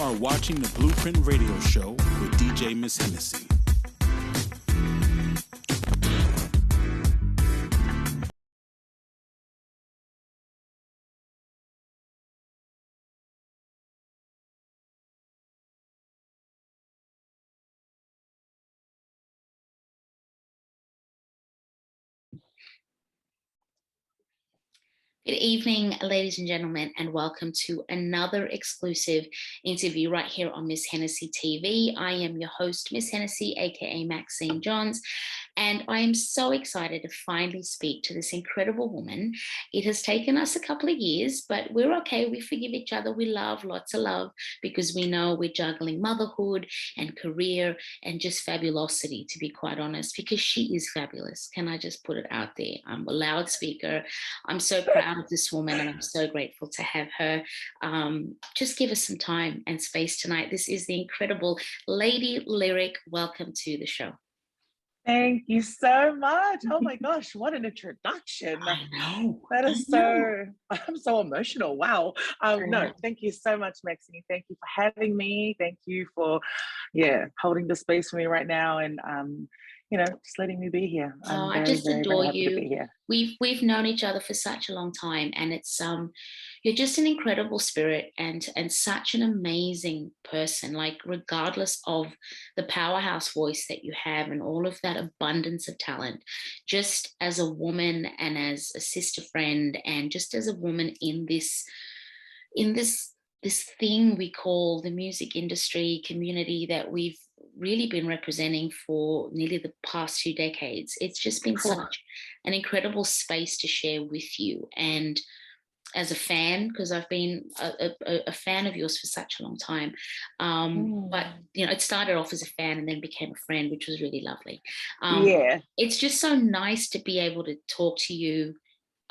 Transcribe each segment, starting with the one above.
are watching the Blueprint Radio Show with DJ Miss Hennessy. Good evening, ladies and gentlemen, and welcome to another exclusive interview right here on Miss Hennessy TV. I am your host, Miss Hennessy, aka Maxine Johns, and I am so excited to finally speak to this incredible woman. It has taken us a couple of years, but we're okay. We forgive each other. We love, lots of love, because we know we're juggling motherhood and career and just fabulosity, to be quite honest, because she is fabulous. Can I just put it out there? I'm a loudspeaker. I'm so proud of this woman, and I'm so grateful to have her just give us some time and space tonight. This is the incredible Lady Lyric. Welcome to the show. Thank you so much. Oh my gosh, what an introduction. I know. That is I'm so emotional. Wow. No, thank you so much, Maxine. Thank you for having me. Thank you for, holding the space for me right now, and just letting me be here. I just adore you. We've known each other for such a long time, and it's you're just an incredible spirit and such an amazing person. Like, regardless of the powerhouse voice that you have and all of that abundance of talent, just as a woman and as a sister friend, and just as a woman in this thing we call the music industry community that we've really been representing for nearly the past 2 decades. It's just been such an incredible space to share with you. And as a fan, because I've been a fan of yours for such a long time. But, it started off as a fan and then became a friend, which was really lovely. It's just so nice to be able to talk to you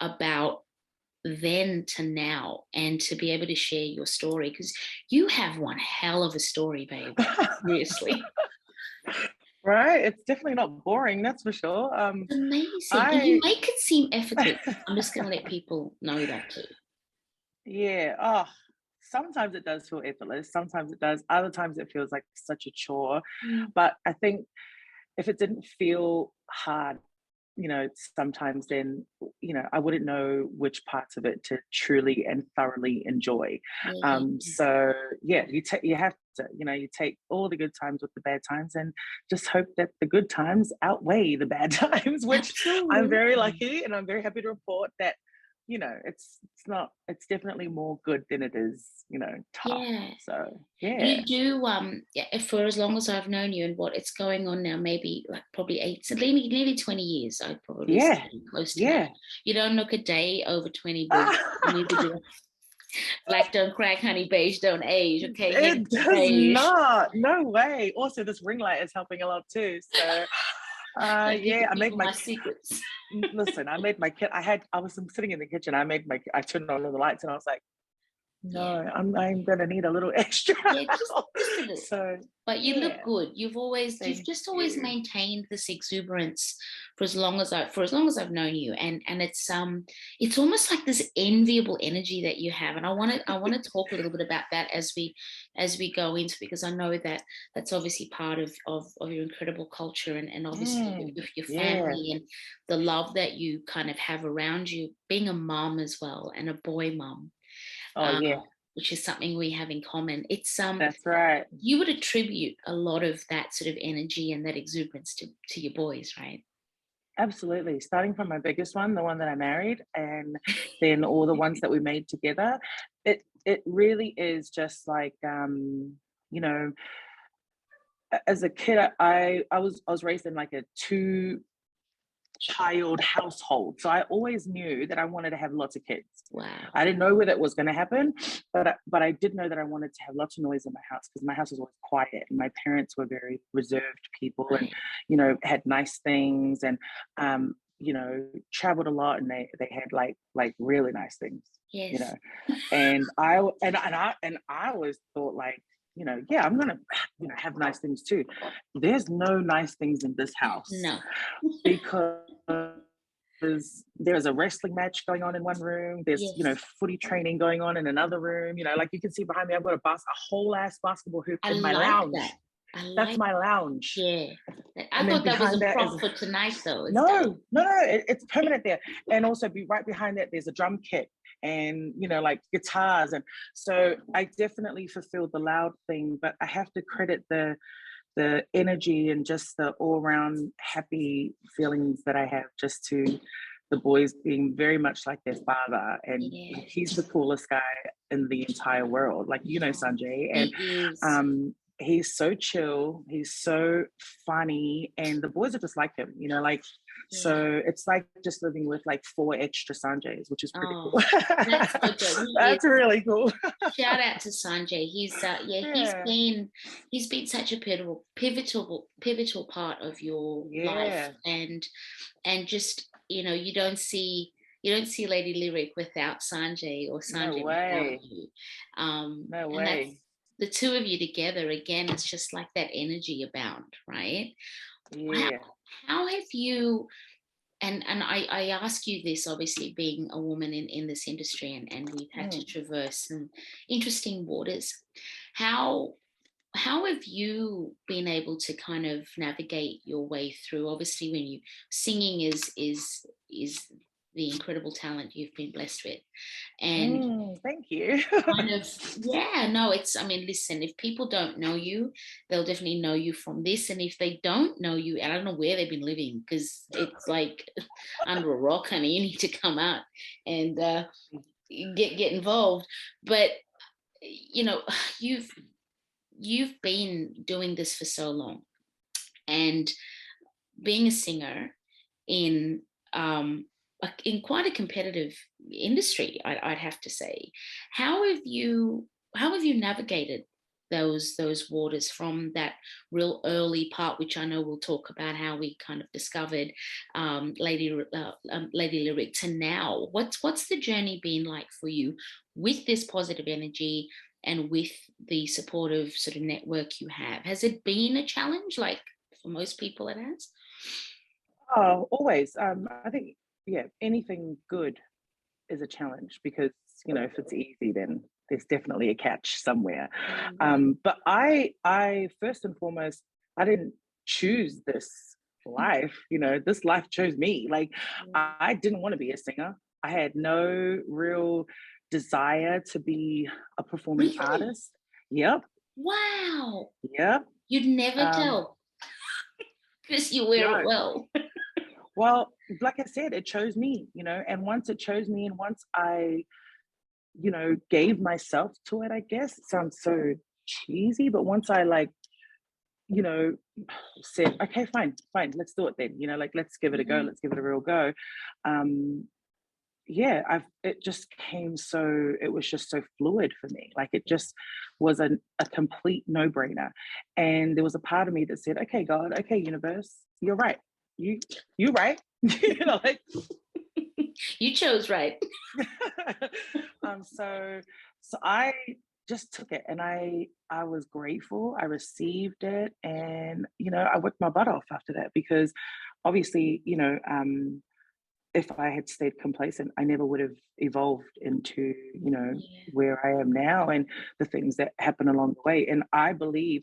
about then to now, and to be able to share your story, because you have one hell of a story, babe. Seriously. Right, it's definitely not boring, that's for sure. Amazing. And you make it seem effortless. I'm just going to let people know that too. Sometimes it does feel effortless, sometimes it does, other times it feels like such a chore. But I think if it didn't feel hard, sometimes then, I wouldn't know which parts of it to truly and thoroughly enjoy. You have to, you take all the good times with the bad times, and just hope that the good times outweigh the bad times, which Absolutely. I'm very lucky, and I'm very happy to report that, it's definitely more good than it is, tough. You do, for as long as I've known you, and it's going on now, maybe like probably nearly 20 years, I'd probably say, close to that. You don't look a day over 20, but you need to do black don't crack, honey, beige don't age, okay? It does not, no way. Also, this ring light is helping a lot too, so... I made my secrets. Listen, I made my kid. I was sitting in the kitchen. I turned on all the lights, and I was like, no, I'm gonna need a little extra. Just a little. So, but you look good. You've just always maintained this exuberance for as long as I've known you, and it's almost like this enviable energy that you have. And I want to talk a little bit about that as we go into, because I know that that's obviously part of your incredible culture, and obviously with your family and the love that you kind of have around you, being a mom as well, and a boy mom. Which is something we have in common. It's that's right. You would attribute a lot of that sort of energy and that exuberance to your boys, right? Absolutely. Starting from my biggest one, the one that I married, and then all the ones that we made together. It really is just like as a kid, I was raised in like a 2-child household, so I always knew that I wanted to have lots of kids. Wow. I didn't know whether it was going to happen, but I did know that I wanted to have lots of noise in my house, because my house was always quiet, and my parents were very reserved people, and had nice things, and traveled a lot, and they had like really nice things. Yes. And I always thought, like, I'm gonna have nice things too. There's no nice things in this house. No. Because there's a wrestling match going on in one room. There's, Yes. you know, footy training going on in another room. You know, like you can see behind me, I've got a whole ass basketball hoop I in my like lounge. that. That's my lounge. Yeah. I And thought then that was behind a that prop is- for tonight, though. No, it's permanent there. And also right behind that, there's a drum kit and, you know, like guitars. And so I definitely fulfilled the loud thing, but I have to credit the energy and just the all-around happy feelings that I have just to the boys being very much like their father. And he's the coolest guy in the entire world. Like, you know, Sanjay. And He is. he's so chill, he's so funny, and the boys are just like him, you know, like, so it's like just living with like 4 extra Sanjays, which is pretty cool. That's so good. That's really cool. Shout out to Sanjay. He's been such a pivotal part of your life, and just, you know, you don't see Lady Lyric without Sanjay, or Sanjay without you. No way. The two of you together, again, it's just like that energy abound, right? Yeah. How have you, and I ask you this, obviously being a woman in this industry, and we've had to traverse some interesting waters. How have you been able to kind of navigate your way through? Obviously, when you singing is the incredible talent you've been blessed with, and thank you. kind of, it's, I mean, listen, if people don't know you, they'll definitely know you from this, and if they don't know you, I don't know where they've been living, because it's like under a rock, honey. You need to come out and get involved. But you know, you've been doing this for so long, and being a singer in quite a competitive industry, I'd have to say. How have you navigated those waters from that real early part, which I know we'll talk about how we kind of discovered Lady Lyric, to now? What's the journey been like for you with this positive energy and with the supportive sort of network you have? Has it been a challenge, like for most people it has? Oh, always. I think, anything good is a challenge, because, you know, if it's easy, then there's definitely a catch somewhere. But I first and foremost, I didn't choose this life. You know, this life chose me. Like, I didn't want to be a singer. I had no real desire to be a performing artist. Yep. Wow. Yep. You'd never tell, because you wear it well. Well, like I said, it chose me, you know, and once it chose me, and once I, you know, gave myself to it, I guess it sounds so cheesy, but once I, like, you know, said, okay, fine, let's do it then, you know, like, let's give it a go, let's give it a real go. It just came so, it was just so fluid for me. Like, it just was a complete no-brainer. And there was a part of me that said, okay, God, okay, universe, you're right. You right. You know, like, you chose right. So I just took it, and I was grateful. I received it, and, you know, I worked my butt off after that, because obviously, you know, if I had stayed complacent, I never would have evolved into, you know, where I am now, and the things that happen along the way. And I believe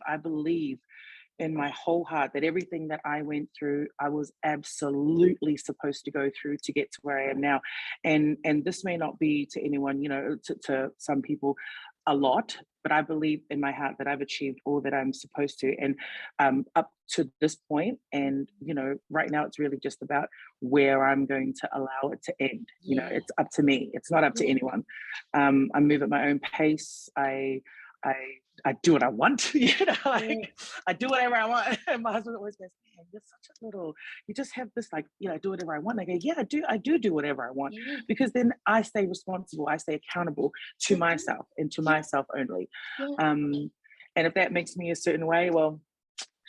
in my whole heart that everything that I went through, I was absolutely supposed to go through to get to where I am now. And this may not be to anyone, you know, to some people a lot, but I believe in my heart that I've achieved all that I'm supposed to, and up to this point. And, you know, right now it's really just about where I'm going to allow it to end. You know, it's up to me. It's not up to anyone. I move at my own pace. I do what I want, you know, like, I do whatever I want. And my husband always goes, man, you're such a little, you just have this, like, you know, I do whatever I want. I go, yeah, I do whatever I want, because then I stay responsible, I stay accountable to myself and to myself only. And if that makes me a certain way, well,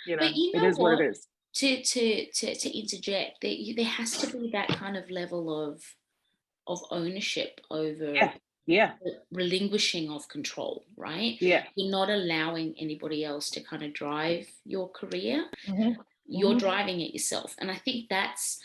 you know, it is what it is. To interject, there has to be that kind of level of ownership over relinquishing of control, right? You're not allowing anybody else to kind of drive your career. you're driving it yourself. And I think that's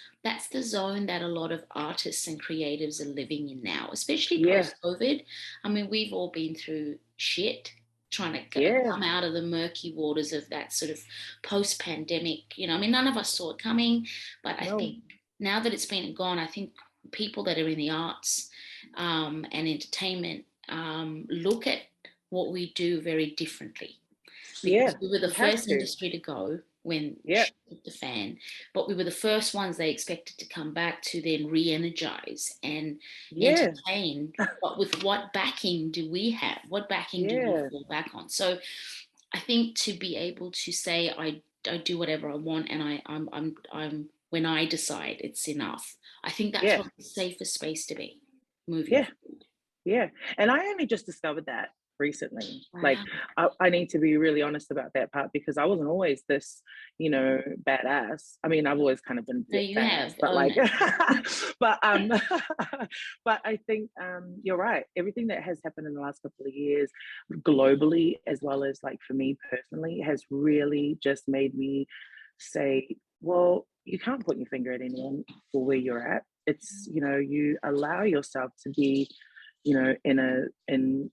the zone that a lot of artists and creatives are living in now, especially post-COVID. I mean, we've all been through shit trying to come out of the murky waters of that sort of post-pandemic, I mean, none of us saw it coming, but I think now that it's been gone, I think people that are in the arts and entertainment look at what we do very differently, because we were the first industry to go when shit hit the fan, but we were the first ones they expected to come back to then re-energize and entertain. But with what backing do we have? What backing do we fall back on? So I think to be able to say I do whatever I want, and I'm when I decide it's enough, I think that's what the safest space to be moving forward. And I only just discovered that recently. Like I need to be really honest about that part, because I wasn't always this, badass. I mean, I've always kind of been badass, but like but but I think you're right. Everything that has happened in the last couple of years globally, as well as like for me personally, has really just made me say, well, you can't point your finger at anyone for where you're at. It's, you allow yourself to be, in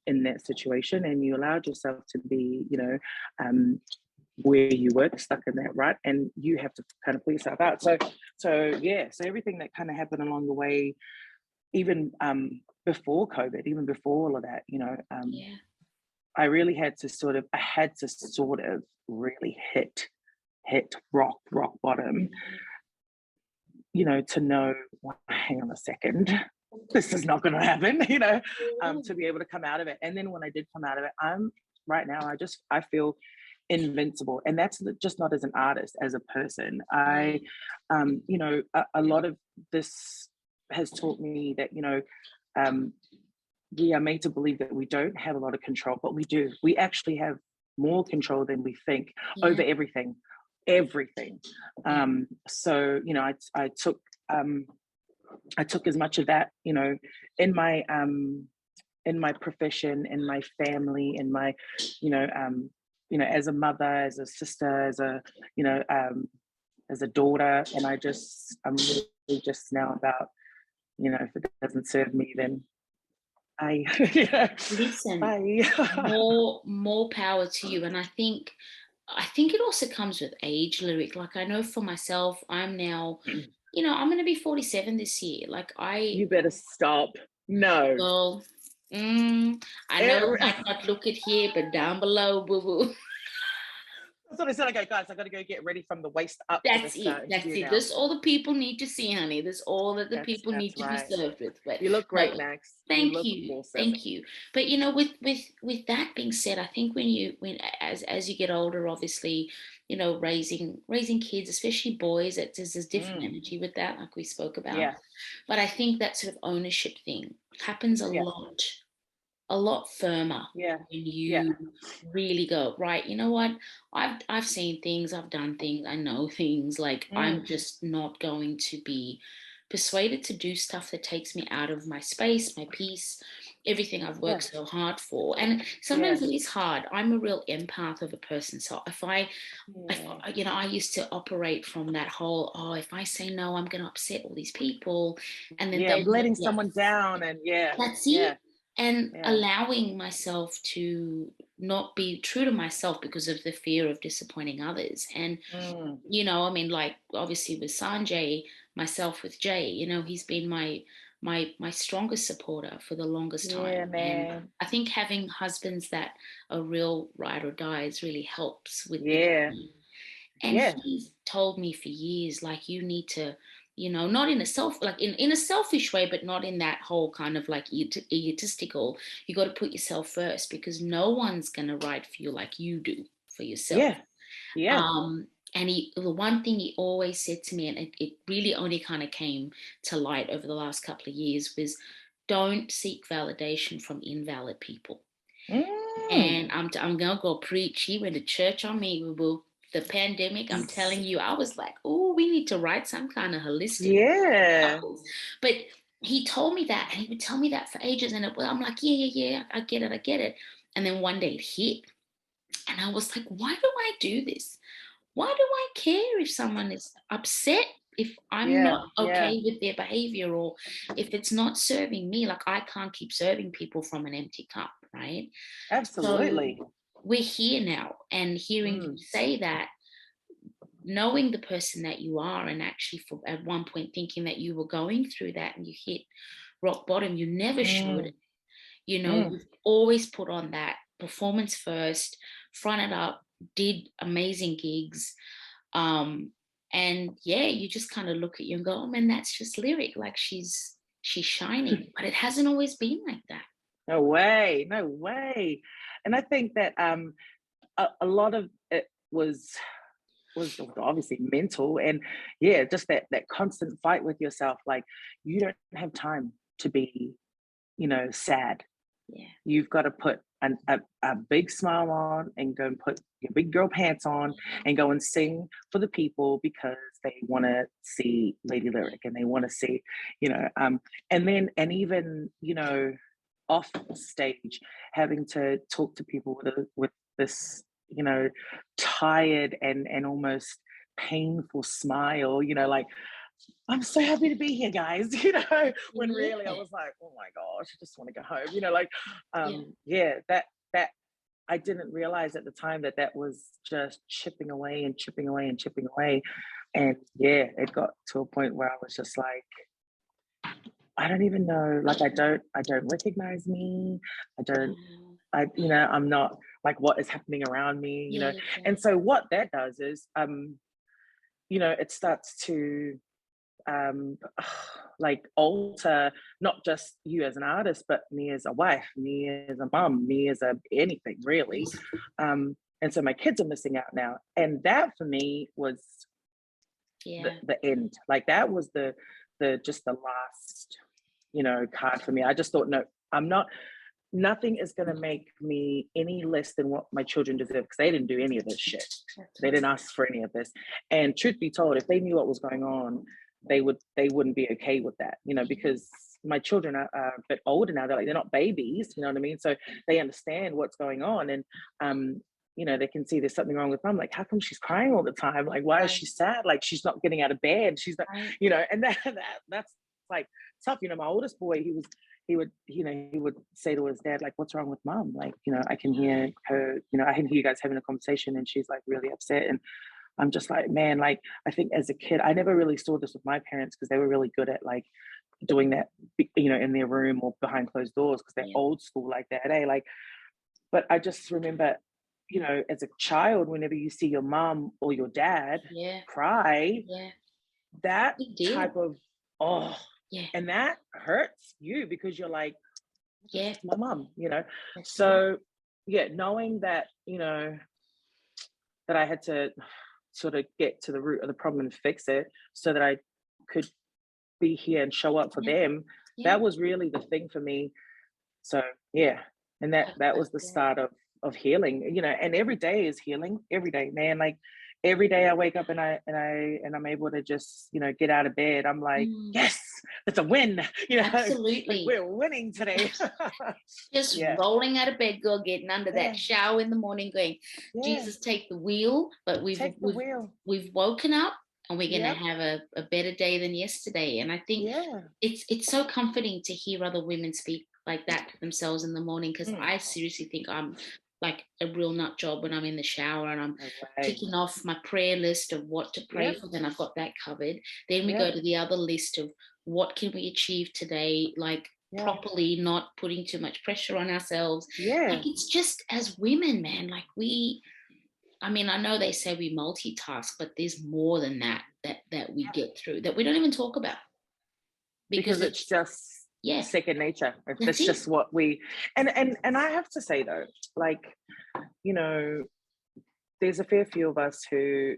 that situation, and you allowed yourself to be, where you were stuck in that rut, and you have to kind of pull yourself out. So everything that kind of happened along the way, even before COVID, even before all of that, I really had to sort of really hit rock bottom, to know, well, hang on a second, this is not going to happen, to be able to come out of it. And then when I did come out of it, right now, I feel invincible. And that's just not as an artist, as a person. A lot of this has taught me that, we are made to believe that we don't have a lot of control, but we do. We actually have more control than we think over everything. So, I took as much of that, in my profession, in my family, in my, as a mother, as a sister, as a daughter. And I'm really just now about, if it doesn't serve me, then listen, more power to you. And I think it also comes with age, Lyric. Like, I know for myself, I'm now, I'm going to be 47 this year. Like, you better stop. No. Well, I know it might not look it here, but down below, boo boo. That's what I said. Okay, guys, I got to go get ready from the waist up. That's it. That's all the people need to see, honey. That's all that the people need to be served with. But you look great, Max. Thank you. Awesome. Thank you. But with that being said, I think as you get older, obviously, raising kids, especially boys, there's a different energy with that, like we spoke about. Yeah. But I think that sort of ownership thing happens a lot firmer when you really go, right, you know what, I've seen things, I've done things, I know things, like I'm just not going to be persuaded to do stuff that takes me out of my space, my peace, everything I've worked so hard for. And sometimes it is hard. I'm a real empath of a person, so if I used to operate from that whole, if I say no, I'm going to upset all these people, and then letting someone down, and that's it. And allowing myself to not be true to myself because of the fear of disappointing others. And, I mean, like, obviously with Sanjay, myself with Jay, he's been my strongest supporter for the longest time. And I think having husbands that are real ride or dies really helps with the and he's told me for years, like, you need to, not in a selfish way, but not in that whole kind of like egotistical, you got to put yourself first, because no one's going to ride for you like you do for yourself. And the one thing he always said to me, and it really only kind of came to light over the last couple of years, was don't seek validation from invalid people. And I'm going to go preach. He went to church on me. The pandemic, I'm telling you, I was like, oh, we need to write some kind of holistic couples. But he told me that, and he would tell me that for ages, and I'm like, yeah, I get it. And then one day it hit, and I was like, why do I do this? why do I care if someone is upset, if I'm not okay with their behavior, or if it's not serving me? Like, I can't keep serving people from an empty cup, right? Absolutely. So we're here now, and hearing you say that, knowing the person that you are, and actually at one point thinking that you were going through that and you hit rock bottom, you never should. You know, you've always put on that performance first, fronted up, did amazing gigs. And yeah, you just kind of look at you and go, oh man, that's just lyric. Like, she's shining. But it hasn't always been like that. No way. And I think that a lot of it was obviously mental, and just that constant fight with yourself. Like, you don't have time to be, sad. You've got to put a big smile on and go and put your big girl pants on and go and sing for the people, because they want to see Lady Lyric, and they want to see, and even, off stage, having to talk to people with this, tired and almost painful smile, like, I'm so happy to be here, guys, when really I was like, oh my gosh, I just want to go home, that I didn't realize at the time that was just chipping away and chipping away and chipping away. And it got to a point where I was just like, I don't even know, like, I don't recognize me. I'm not, like, what is happening around me, And so what that does is, it starts to like alter not just you as an artist, but me as a wife, me as a mum, me as anything really. And so my kids are missing out now, and that for me was the end. Like, that was the just the last card for me. I just thought, no, nothing is going to make me any less than what my children deserve, because they didn't do any of this shit. They didn't ask for any of this. And truth be told, if they knew what was going on, they wouldn't be okay with that, because my children are a bit older now. They're not babies, you know what I mean? So they understand what's going on, and they can see there's something wrong with mom. Like, how come she's crying all the time? Like, why is she sad? Like, she's not getting out of bed. She's not, and that's like tough. My oldest boy, he would say to his dad, like, what's wrong with mom? Like, I can hear her, I can hear you guys having a conversation, and she's like really upset. And I'm just like, man, like, I think as a kid, I never really saw this with my parents, because they were really good at like doing that, in their room or behind closed doors, because they're old school like that, eh? Like, but I just remember, as a child, whenever you see your mom or your dad cry, that type of, and that hurts you, because you're like, my mom, so knowing that, that I had to sort of get to the root of the problem and fix it, so that I could be here and show up for them. That was really the thing for me. So and that was the start of healing, and every day is healing. Every day, man. Like, every day I wake up and I'm able to just, get out of bed. I'm like, yes, it's a win. Absolutely. Like, we're winning today. Just rolling out of bed, girl, getting under that shower in the morning, going, Jesus, take the wheel. But we've woken up, and we're going to have a better day than yesterday. And I think it's so comforting to hear other women speak like that to themselves in the morning, because I seriously think I'm like a real nut job when I'm in the shower, and I'm ticking off my prayer list of what to pray for. Then I've got that covered. Then we go to the other list of what can we achieve today, like properly, not putting too much pressure on ourselves. Like, it's just, as women, man, like, I know they say we multitask, but there's more than that we get through, that we don't even talk about, because it's just second nature. It's just what we, and I have to say though, like, there's a fair few of us who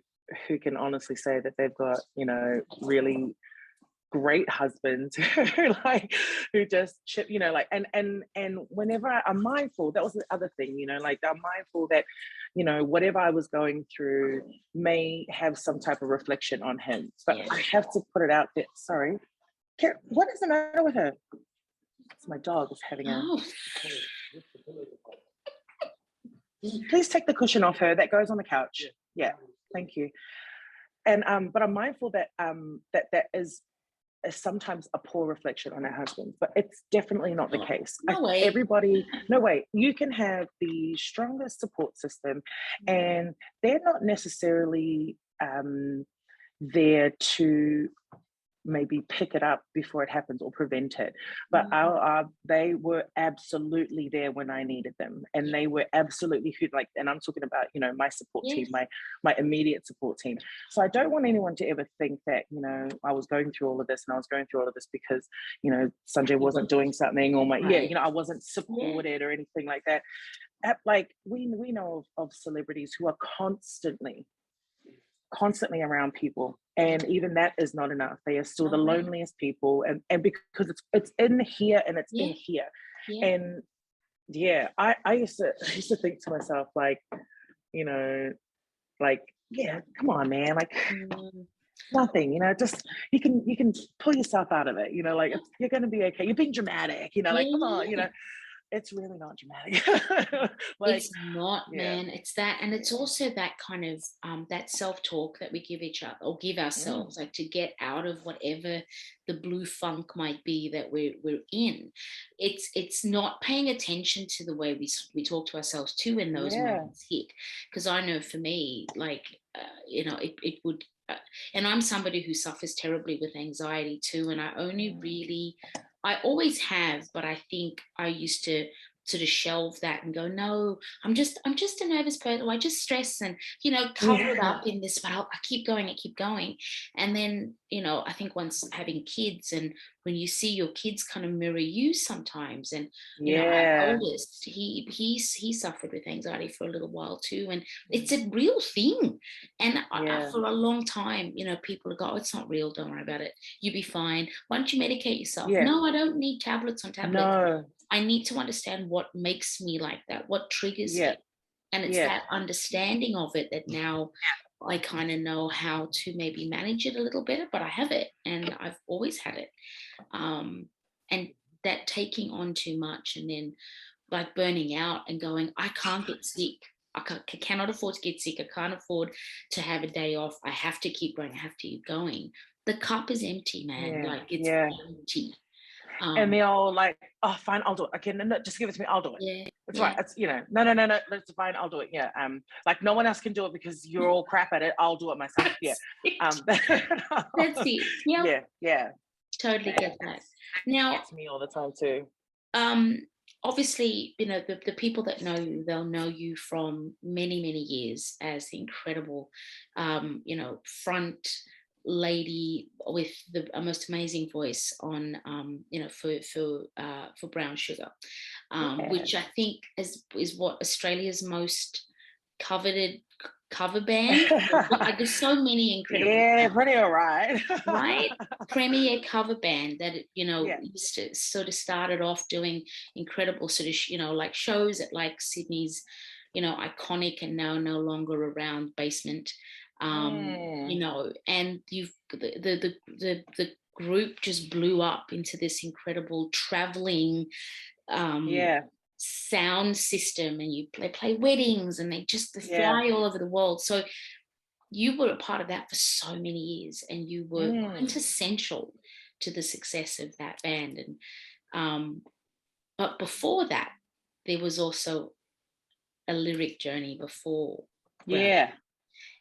can honestly say that they've got, really great husbands who just chip, like, and whenever I'm mindful, that was the other thing, like, I'm mindful that, whatever I was going through may have some type of reflection on him, but I have to put it out there. Sorry, what is the matter with her? It's my dog is having a. Please take the cushion off her. That goes on the couch. Yeah. Thank you. And but I'm mindful that that is sometimes a poor reflection on our husbands, but it's definitely not the case. No way. Everybody, no way. You can have the strongest support system, and they're not necessarily there to maybe pick it up before it happens or prevent it, but they were absolutely there when I needed them, and they were absolutely like, and I'm talking about, you know, my support team, my immediate support team. So I don't want anyone to ever think that, you know, I was going through all of this and I was going through all of this because, you know, Sanjay wasn't doing something, or you know, I wasn't supported or anything like that. Like we know of celebrities who are constantly around people, and even that is not enough. They are still the loneliest people, and because it's in here, and it's in here. And I used to think to myself, like, you know, like, come on, man, like nothing, you know, just you can pull yourself out of it, you know, like you're gonna be okay. You're being dramatic, you know, like come on, you know. It's really not dramatic. Like, it's not, man. It's that, and it's also that kind of that self-talk that we give each other or give ourselves, like to get out of whatever the blue funk might be that we're in. It's not paying attention to the way we talk to ourselves too when those moments hit. Because I know for me, like you know, it would. And I'm somebody who suffers terribly with anxiety too, and I always have, but I think I used to sort of shelve that and go, no, I'm just a nervous person. I just stress and, you know, cover it up in this, but I keep going. And then, you know, I think once having kids, and when you see your kids kind of mirror you sometimes, and, you know, our oldest, he suffered with anxiety for a little while too. And it's a real thing. And for a long time, you know, people go, oh, it's not real. Don't worry about it. You'll be fine. Why don't you medicate yourself? No, I don't need tablets on tablets. No. I need to understand what makes me like that, what triggers me. And it's that understanding of it that now I kind of know how to maybe manage it a little better, but I have it, and I've always had it. And that taking on too much, and then like burning out and going, I can't get sick. I cannot afford to get sick. I can't afford to have a day off. I have to keep going. I have to keep going. The cup is empty, man. Like it's empty. And they're all like, oh, fine, I'll do it. Okay, no, just give it to me. I'll do it. It's right. It's, you know, no, that's fine. I'll do it. Yeah. Like no one else can do it because you're all crap at it. I'll do it myself. Yeah. That's it. Yeah. Totally get that. Now, it's me all the time too. Obviously, you know, the people that know you, they'll know you from many years as the incredible, you know, front lady with the most amazing voice on you know, for Brown Sugar, which I think is what Australia's most coveted cover band. Like there's so many incredible pretty all right. Right, premier cover band that, you know, used to sort of started off doing incredible sort of, you know, like shows at like Sydney's, you know, iconic and now no longer around basement. You know, and the group just blew up into this incredible traveling sound system, and they play weddings, and they fly all over the world. So you were a part of that for so many years, and you were quintessential to the success of that band. And but before that, there was also a lyric journey before.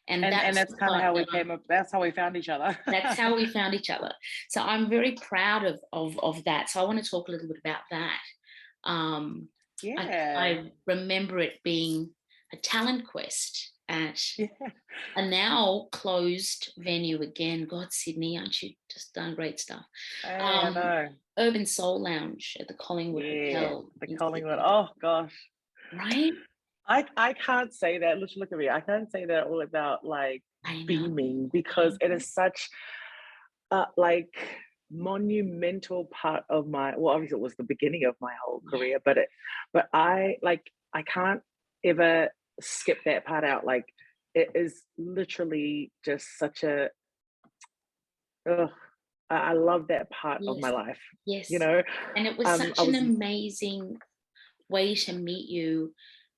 And that's kind of how we came up. That's how we found each other. That's how we found each other. So I'm very proud of that. So I want to talk a little bit about that. I remember it being a talent quest at a now closed venue again. God, Sydney, aren't you just done great stuff? I know. Urban Soul Lounge at the Collingwood Hotel. The Collingwood. Oh gosh. Right? I can't say that. Look at me. I can't say that all about like beaming, because it is such like monumental part of my, well, obviously it was the beginning of my whole career, but I can't ever skip that part out. Like it is literally just such a I love that part of my life. Yes. You know, and it was such an amazing way to meet you,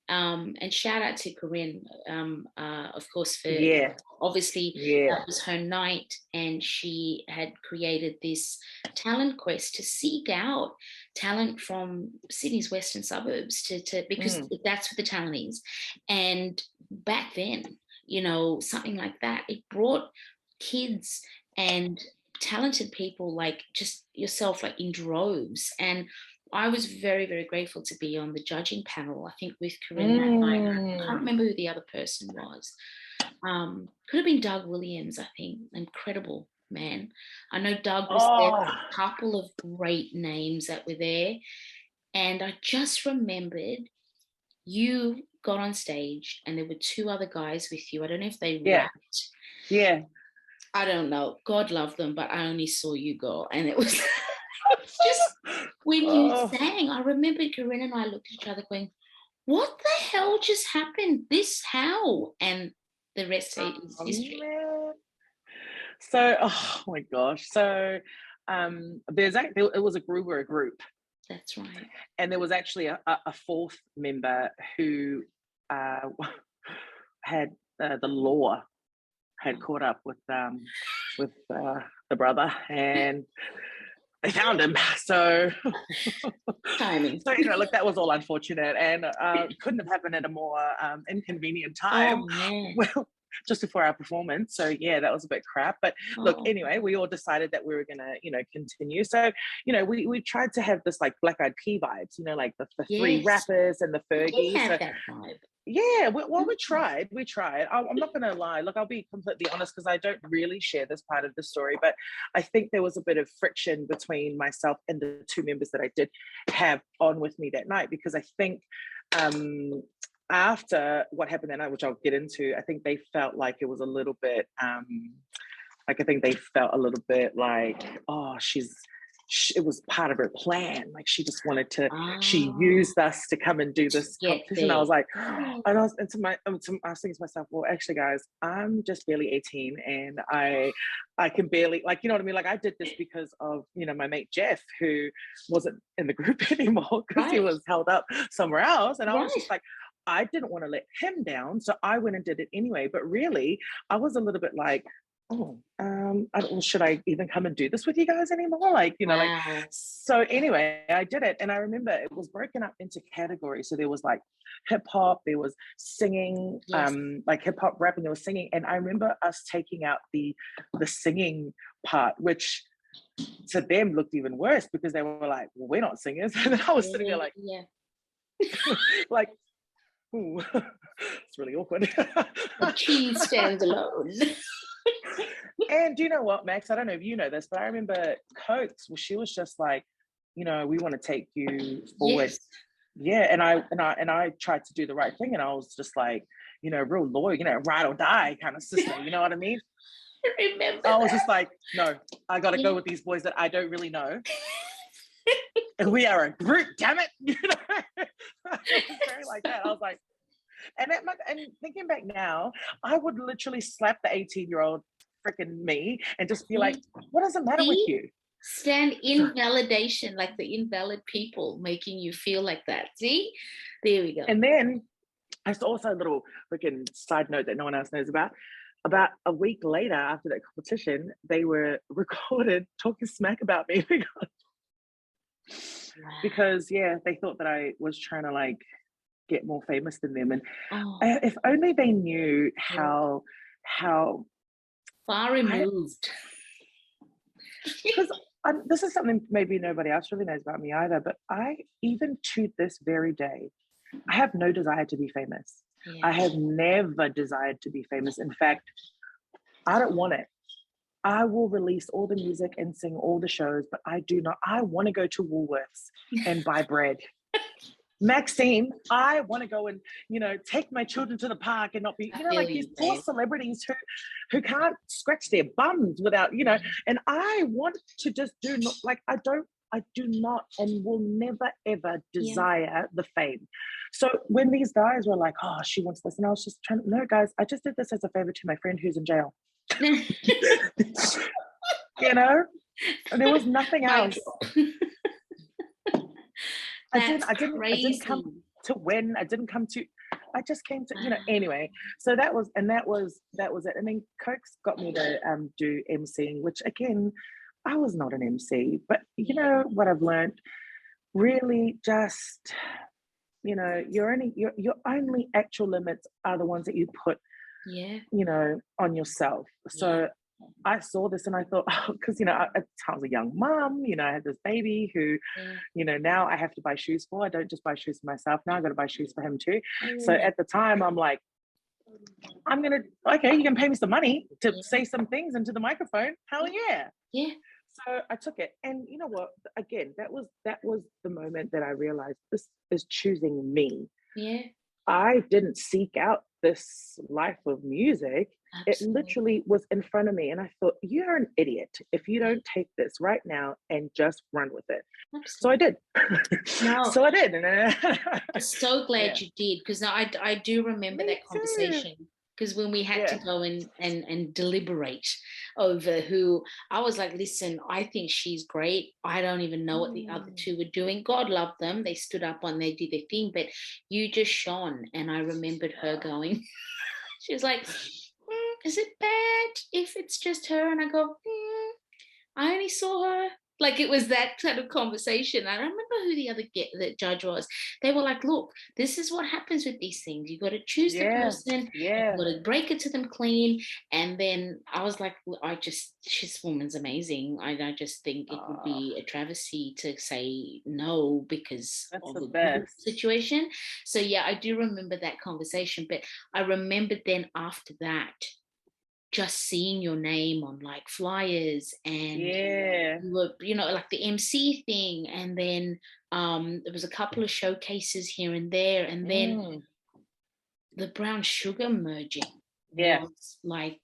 And shout out to Corinne, of course, for obviously that was her night, and she had created this talent quest to seek out talent from Sydney's western suburbs to because that's what the talent is. And back then, you know, something like that, it brought kids and talented people like just yourself, like in droves. And I was very, very grateful to be on the judging panel, I think with Corinne that night. I can't remember who the other person was. Could have been Doug Williams, I think. Incredible man. I know Doug was there with a couple of great names that were there. And I just remembered you got on stage and there were two other guys with you. I don't know if they rapped. Yeah. I don't know. God love them, but I only saw you go. And it was just when you sang, I remember Corinne and I looked at each other going, what the hell just happened? This how? And the rest is history. Man. So, oh my gosh. So it was a group. That's right. And there was actually a fourth member who had the law had caught up with the brother, and they found him. So timing. So, you know, look, that was all unfortunate, and couldn't have happened at a more inconvenient time. Well, just before our performance. So yeah, that was a bit crap. But look, anyway, we all decided that we were gonna, you know, continue. So, you know, we tried to have this like Black Eyed Pea vibes, you know, like the three rappers and the Fergies. That vibe. Yeah, we tried. I'm not going to lie. Look, I'll be completely honest because I don't really share this part of the story, but I think there was a bit of friction between myself and the two members that I did have on with me that night, because I think after what happened that night, which I'll get into, I think they felt like it was a little bit, oh, it was part of her plan. Like she just wanted to, she used us to come and do this competition. I was like, and I was thinking to myself, well, actually guys, I'm just barely 18 and I can barely, like, you know what I mean? Like I did this because of, you know, my mate Jeff, who wasn't in the group anymore because he was held up somewhere else. And I was just like, I didn't want to let him down. So I went and did it anyway. But really, I was a little bit like, should I even come and do this with you guys anymore? Like, you know, like, so anyway, I did it. And I remember it was broken up into categories. So there was like hip hop, there was singing, like hip hop, rapping, there was singing. And I remember us taking out the singing part, which to them looked even worse because they were like, well, we're not singers. And then I was sitting there like, like, ooh, it's really awkward. The cheese stands alone. And do you know what, Max? I don't know if you know this, but I remember Cokes. Well, she was just like, you know, we want to take you forward. Yeah, and I tried to do the right thing, and I was just like, you know, real loyal, you know, ride or die kind of sister. You know what I mean? I remember. I was just like, no, I got to go with these boys that I don't really know. And we are a group, damn it. You know, it was very like that. I was like, and thinking back now, I would literally slap the 18-year-old freaking me and just be like, what does it matter with you? Stand invalidation, like the invalid people making you feel like that. See? There we go. And then I saw also a little freaking side note that no one else knows about. About a week later after that competition, they were recorded talking smack about me because they thought that I was trying to like get more famous than them. And if only they knew how far removed. Because this is something maybe nobody else really knows about me either, but I, even to this very day, I have no desire to be famous. I have never desired to be famous. In fact, I don't want it. I will release all the music and sing all the shows, but I want to go to Woolworths and buy bread. Maxine, I want to go and, you know, take my children to the park and not be, you know, like these poor celebrities who can't scratch their bums without, you know, and I want to just do I do not and will never ever desire the fame. So when these guys were like, oh, she wants this, and I was just no guys, I just did this as a favor to my friend who's in jail. You know, and there was nothing else. I didn't come to win. I didn't come to, I just came to, anyway. So that was it. And then Coke's got me to do emceeing, which again, I was not an MC, but you know what I've learned, really just, your only actual limits are the ones that you put, on yourself. So I saw this and I thought, because, I was a young mom, I had this baby who, now I have to buy shoes for. I don't just buy shoes for myself. Now I got to buy shoes for him too. So at the time I'm like, okay, you can pay me some money to say some things into the microphone. Hell yeah. Yeah. So I took it. And you know what? Again, that was the moment that I realized this is choosing me. Yeah. I didn't seek out this life of music. Absolutely. It literally was in front of me. And I thought, you're an idiot if you don't take this right now and just run with it. Absolutely. So I did. No. So I did. I'm so glad you did, because I do remember that conversation. Because when we had to go and deliberate over who, I was like, listen, I think she's great. I don't even know what the other two were doing. God love them. They stood up and they did their thing, but you just shone. And I remembered her going, she was like, is it bad if it's just her? And I go, I only saw her. Like, it was that kind of conversation. I don't remember who the judge was. They were like, look, this is what happens with these things. You got to choose the person. You got to break it to them clean. And then I was like, this woman's amazing. I just think it would be a travesty to say no because of the situation. So yeah, I do remember that conversation. But I remembered then after that, just seeing your name on like flyers and you were, like the MC thing, and then there was a couple of showcases here and there, and then the Brown Sugar merging was like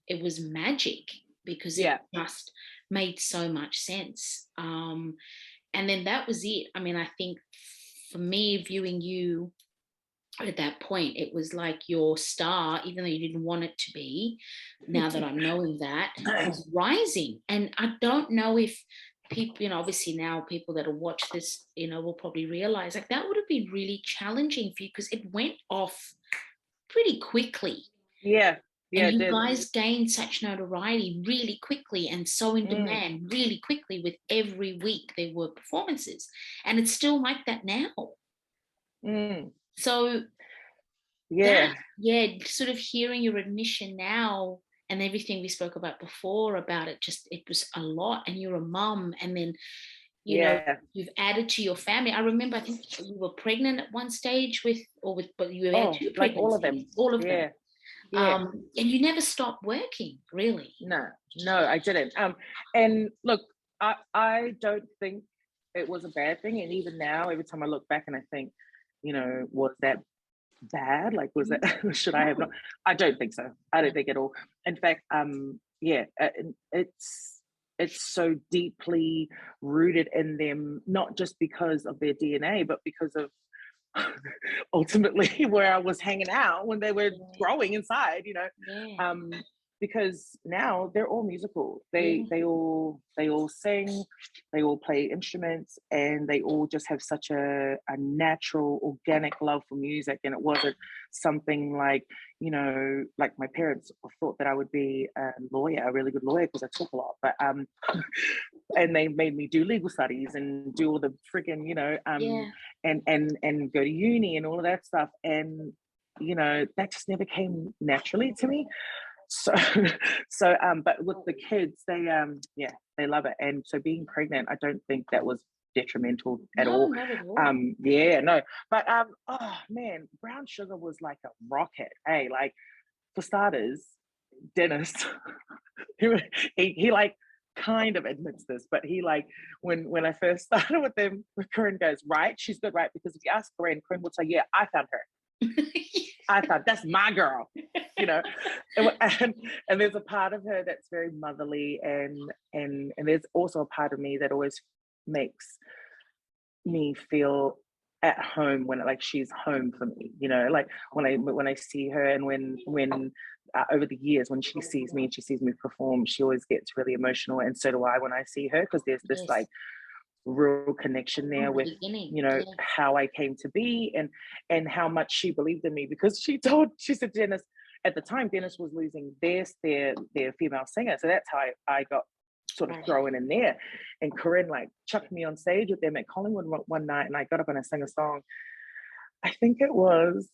it was magic, because it just made so much sense. And then that was it. I mean, I think for me, viewing you at that point, it was like your star, even though you didn't want it to be, now that I'm knowing that, was rising. And I don't know if people, obviously now people that will watch this, will probably realize like that would have been really challenging for you, because it went off pretty quickly. Yeah. And you guys gained such notoriety really quickly and so in demand really quickly. With every week there were performances, and it's still like that now. So sort of hearing your admission now and everything we spoke about before about it, it was a lot. And you're a mum, and then you've added to your family. I remember, I think you were pregnant at one stage but you had two pregnancies, like all of them. And you never stopped working, really. No, I didn't. And look, I don't think it was a bad thing. And even now, every time I look back and I think, was that bad? Like, was that, should I have not? I don't think so. I don't think at all. In fact, it's so deeply rooted in them, not just because of their DNA, but because of ultimately where I was hanging out when they were growing inside, because now they're all musical. They all sing, they all play instruments, and they all just have such a natural, organic love for music. And it wasn't something like, like my parents thought that I would be a lawyer, a really good lawyer, because I talk a lot, but and they made me do legal studies and do all the freaking, and go to uni and all of that stuff. And that just never came naturally to me. So but with the kids, they love it. And so being pregnant, I don't think that was detrimental at all. Not at all. But oh man, Brown Sugar was like a rocket. Hey, like, for starters, Dennis, he like kind of admits this, but he like, when I first started with them, Corinne goes, right, she's good, right? Because if you ask Corinne will say, yeah, I found her. I thought, that's my girl, and there's a part of her that's very motherly, and there's also a part of me that always makes me feel at home when she's home for me, like when I see her, and when over the years when she sees me and she sees me perform, she always gets really emotional, and so do I when I see her, because there's this like real connection there with, you know, how I came to be, and how much she believed in me, because she said Dennis, at the time Dennis was losing their female singer, so that's how I got sort of thrown in there. And Corinne like chucked me on stage with them at Collingwood one night, and I got up and I sang a song. I think it was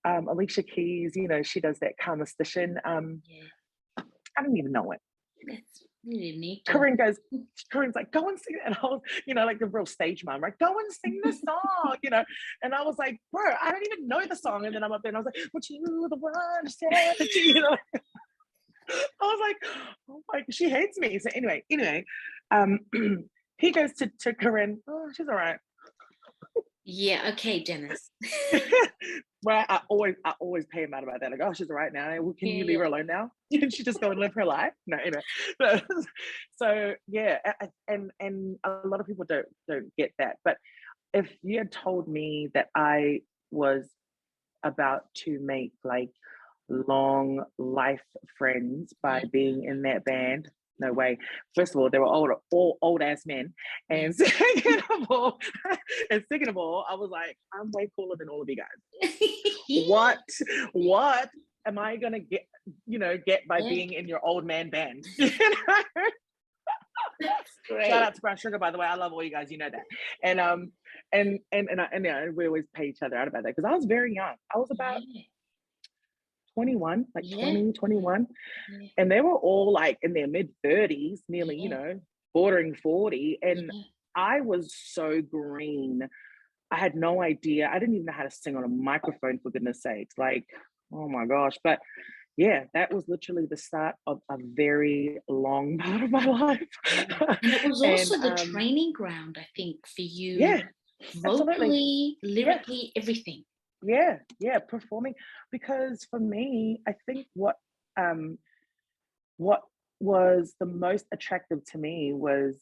Alicia Keys, you know, she does that Karma Station. I don't even know it. That's really neat. Corinne's like, go and sing it. And I was, you know, like the real stage mom, right? Go and sing the song, you know. And I was like, bro, I don't even know the song. And then I'm up there and I was like, but you the one said that you know. I was like, oh my, she hates me. So anyway, he goes to Corinne. Oh, she's all right. Yeah, okay, Dennis. Well, I always pay him out about that. Like, oh, she's all right now. Can you leave her alone now? Can she just go and live her life? No, anyway. So yeah, and a lot of people don't get that. But if you had told me that I was about to make like long life friends by being in that band, no way. First of all, they were all old ass men, and second of all, I was like, I'm way cooler than all of you guys. What am I gonna get by being in your old man band? Great. Shout out to Brown Sugar, by the way. I love all you guys. You know that. And we always pay each other out about that, because I was very young. I was about 21, like 20, 21. And they were all like in their mid 30s, nearly, you know, bordering 40. And I was so green. I had no idea. I didn't even know how to sing on a microphone, for goodness sakes. Like, oh my gosh. But yeah, that was literally the start of a very long part of my life. And it was also the training ground, I think, for you. Yeah, vocally, lyrically, everything. Yeah, performing, because for me, I think what was the most attractive to me was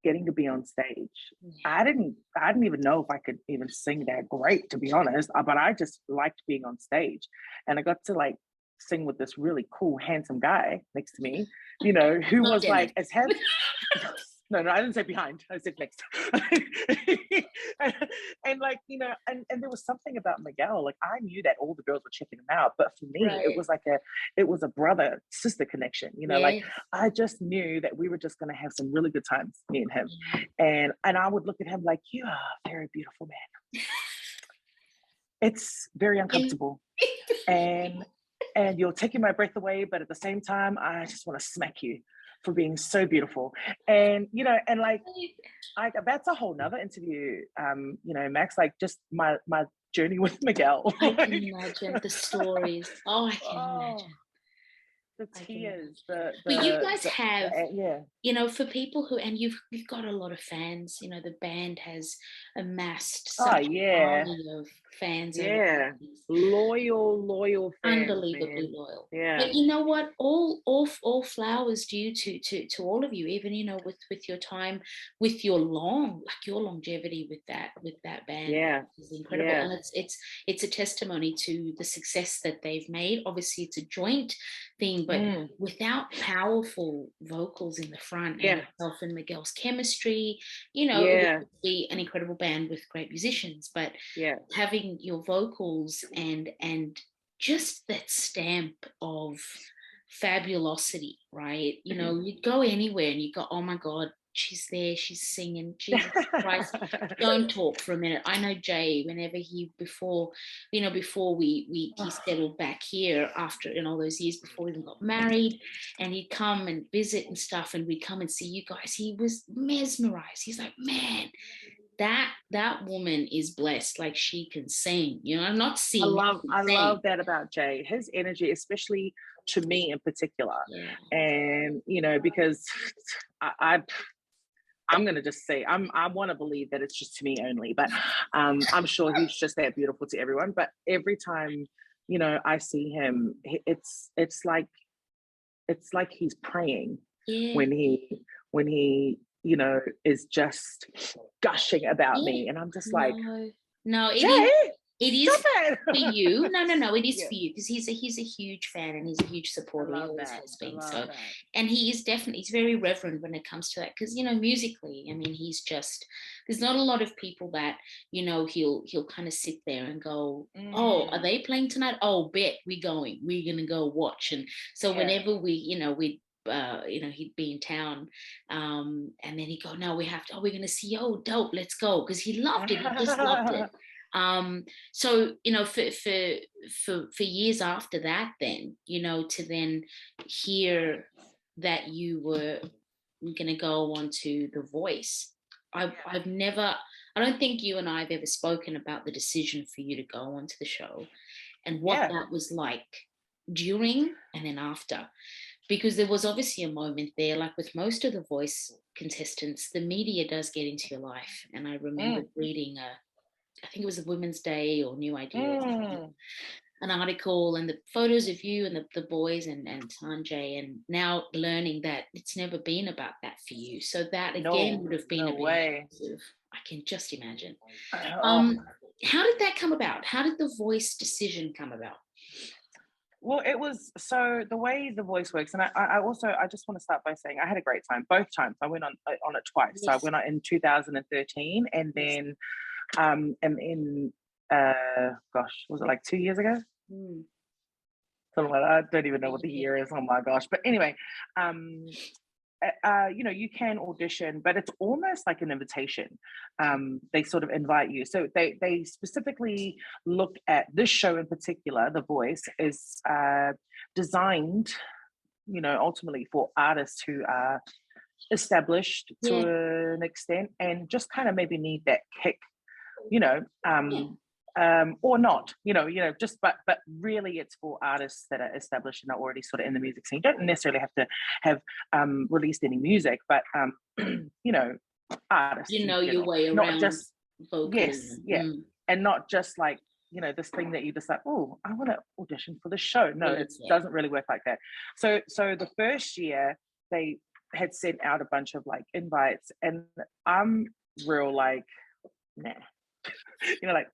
getting to be on stage. I didn't even know if I could even sing that great, to be honest, but I just liked being on stage, and I got to like sing with this really cool, handsome guy next to me, you know, who was like as handsome. No, I didn't say behind. I said next. and like, you know, and there was something about Miguel. Like, I knew that all the girls were checking him out, but for me, it was a brother sister connection. You know, like I just knew that we were just gonna have some really good times, me and him. And I would look at him like, you are a very beautiful man. It's very uncomfortable, and you're taking my breath away, but at the same time, I just want to smack you for being so beautiful. And you know, and like that's a whole nother interview, you know, Max, like just my journey with Miguel. I can imagine the stories. I can imagine the tears, but you guys have you know, for people who, and you've got a lot of fans, you know, the band has amassed such an army of fans, loyal fans, unbelievably loyal. Yeah, but you know what, all flowers due to all of you, even, you know, with your time, with your longevity with that band is incredible. And it's a testimony to the success that they've made. Obviously it's a joint thing, but without powerful vocals in the front, and yourself and Miguel's chemistry, you know, it would be an incredible band with great musicians, but having your vocals and just that stamp of fabulosity, right? You know, you'd go anywhere and you go, oh my God, she's there, she's singing, Jesus Christ. Don't talk for a minute. I know Jay, whenever before we settled back here, after in all those years before we even got married, and he'd come and visit and stuff, and we'd come and see you guys, he was mesmerized. He's like, man, that woman is blessed, like she can sing, you know. I'm not seeing. I love that about Jay, his energy, especially to me in particular. And you know, because I'm gonna just say I want to believe that it's just to me only, but I'm sure he's just that beautiful to everyone. But every time, you know, I see him, it's like he's praying when he you know, is just gushing about me, and I'm just like, no, Jay, It is Stop for you. it. No. It is Yeah. for you because he's a huge fan and he's a huge supporter. He love always that. has I been. love So, that. and he's very reverent when it comes to that because musically, I mean, he's just there's not a lot of people that he'll kind of sit there and go, oh, are they playing tonight? Oh, bet we're gonna go watch. And so whenever we'd he'd be in town, and then he'd go, no, we're gonna see, oh, dope, let's go, because he loved it. He just loved it. So for years after that, then to then hear that you were gonna go on to The Voice, I've never, I don't think you and I have ever spoken about the decision for you to go onto the show and what that was like during and then after, because there was obviously a moment there, like with most of The Voice contestants, the media does get into your life. And I remember reading I think it was a Women's Day or New Idea, an article and the photos of you and the boys and Sanjay, and now learning that it's never been about that for you. So that again would have been a big positive. I can just imagine. How did that come about? How did the Voice decision come about? Well, it was, so the way The Voice works, and I just want to start by saying I had a great time both times. I went on it twice. Yes. So I went on in 2013, and then and in was it like 2 years ago? Something like that. I don't even know what the year is. Oh my gosh! But anyway, you can audition, but it's almost like an invitation. They sort of invite you. So they specifically look at this show in particular. The Voice is designed, ultimately for artists who are established to an extent and just kind of maybe need that kick, or not, just, but really it's for artists that are established and are already sort of in the music scene. You don't necessarily have to have released any music, but artists, your way around, not just vocally. And not just like this thing that you just like, oh, I want to audition for the show. No, it doesn't really work like that. So the first year they had sent out a bunch of like invites, and I'm real like, nah, like,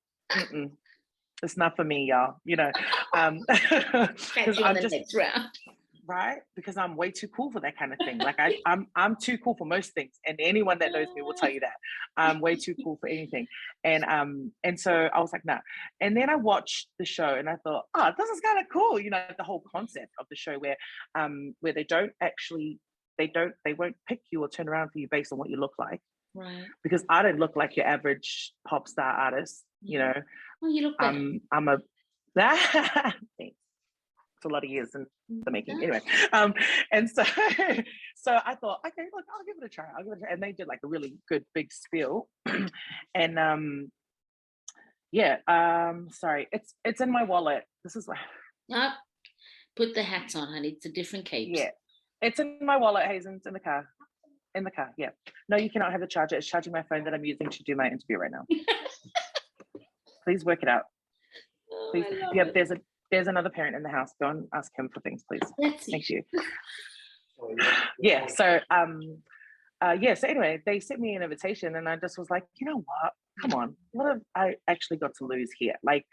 it's not for me, y'all. I'm just next round. Right, because I'm way too cool for that kind of thing. Like I'm too cool for most things, and anyone that knows me will tell you that I'm way too cool for anything. And so I was like, nah. And then I watched the show, and I thought, oh, this is kind of cool. The whole concept of the show where they don't actually, they won't pick you or turn around for you based on what you look like. Right. Because I don't look like your average pop star artist. Well, you look better. I'm a that. It's a lot of years in the making. Anyway, and so I thought, okay, look, I'll give it a try. And they did like a really good big spiel. And sorry, it's in my wallet. This is why. Put the hats on, honey. It's a different cape. Yeah, it's in my wallet, Hazen. It's in the car. In the car, yeah. No, you cannot have the charger. It's charging my phone that I'm using to do my interview right now. Please work it out. Please. There's another parent in the house. Go and ask him for things, please. Thank you. Yeah. So so anyway, they sent me an invitation, and I just was like, you know what? Come on, what have I actually got to lose here? Like,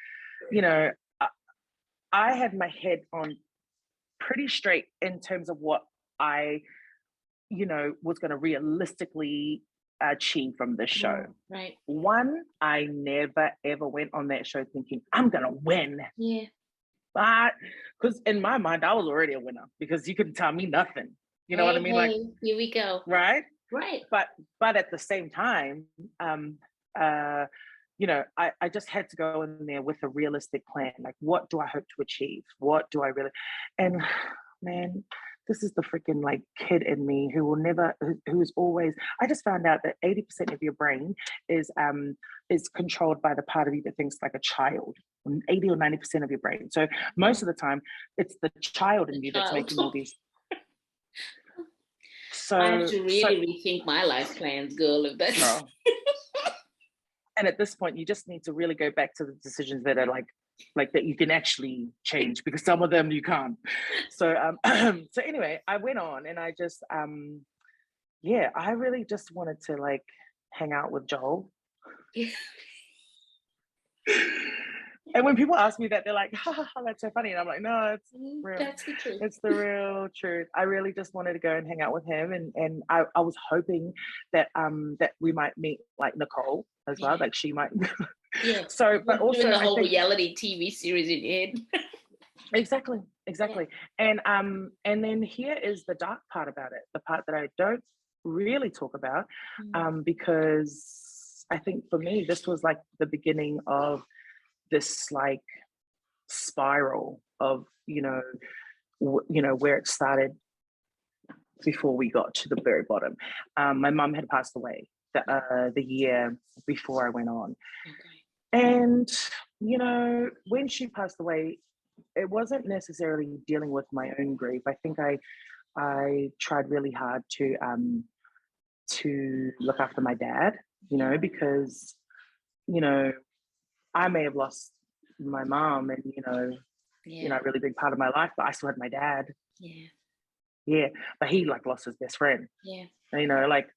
I had my head on pretty straight in terms of what I was going to realistically achieve from this show. Right. One, I never ever went on that show thinking I'm going to win. Yeah. But because in my mind, I was already a winner because you couldn't tell me nothing. You know what I mean? Like, here we go. Right. Right. But at the same time, I just had to go in there with a realistic plan. Like, what do I hope to achieve? What do I really? And man, this is the freaking like kid in me who is always, I just found out that 80% of your brain is controlled by the part of you that thinks like a child, 80 or 90% of your brain. So most of the time it's the child in you that's making all these. So I have to really rethink my life plans, girl, if that's... No. And at this point, you just need to really go back to the decisions that are like that you can actually change, because some of them you can't. So so anyway, I went on and I just I really just wanted to like hang out with Joel. And when people ask me that, they're like, ha, ha, ha, that's so funny. And I'm like, no, it's real. That's the truth. It's the real truth. I really just wanted to go and hang out with him. And I was hoping that that we might meet like Nicole as well. Like she might. Yeah. So, but also doing the whole I think, reality TV series in your head. Exactly. And then here is the dark part about it, the part that I don't really talk about, because I think for me this was like the beginning of this like spiral of where it started before we got to the very bottom. My mum had passed away the year before I went on. And when she passed away, it wasn't necessarily dealing with my own grief. I think I tried really hard to look after my dad, because I may have lost my mom and a really big part of my life, but I still had my dad. Yeah, but he like lost his best friend.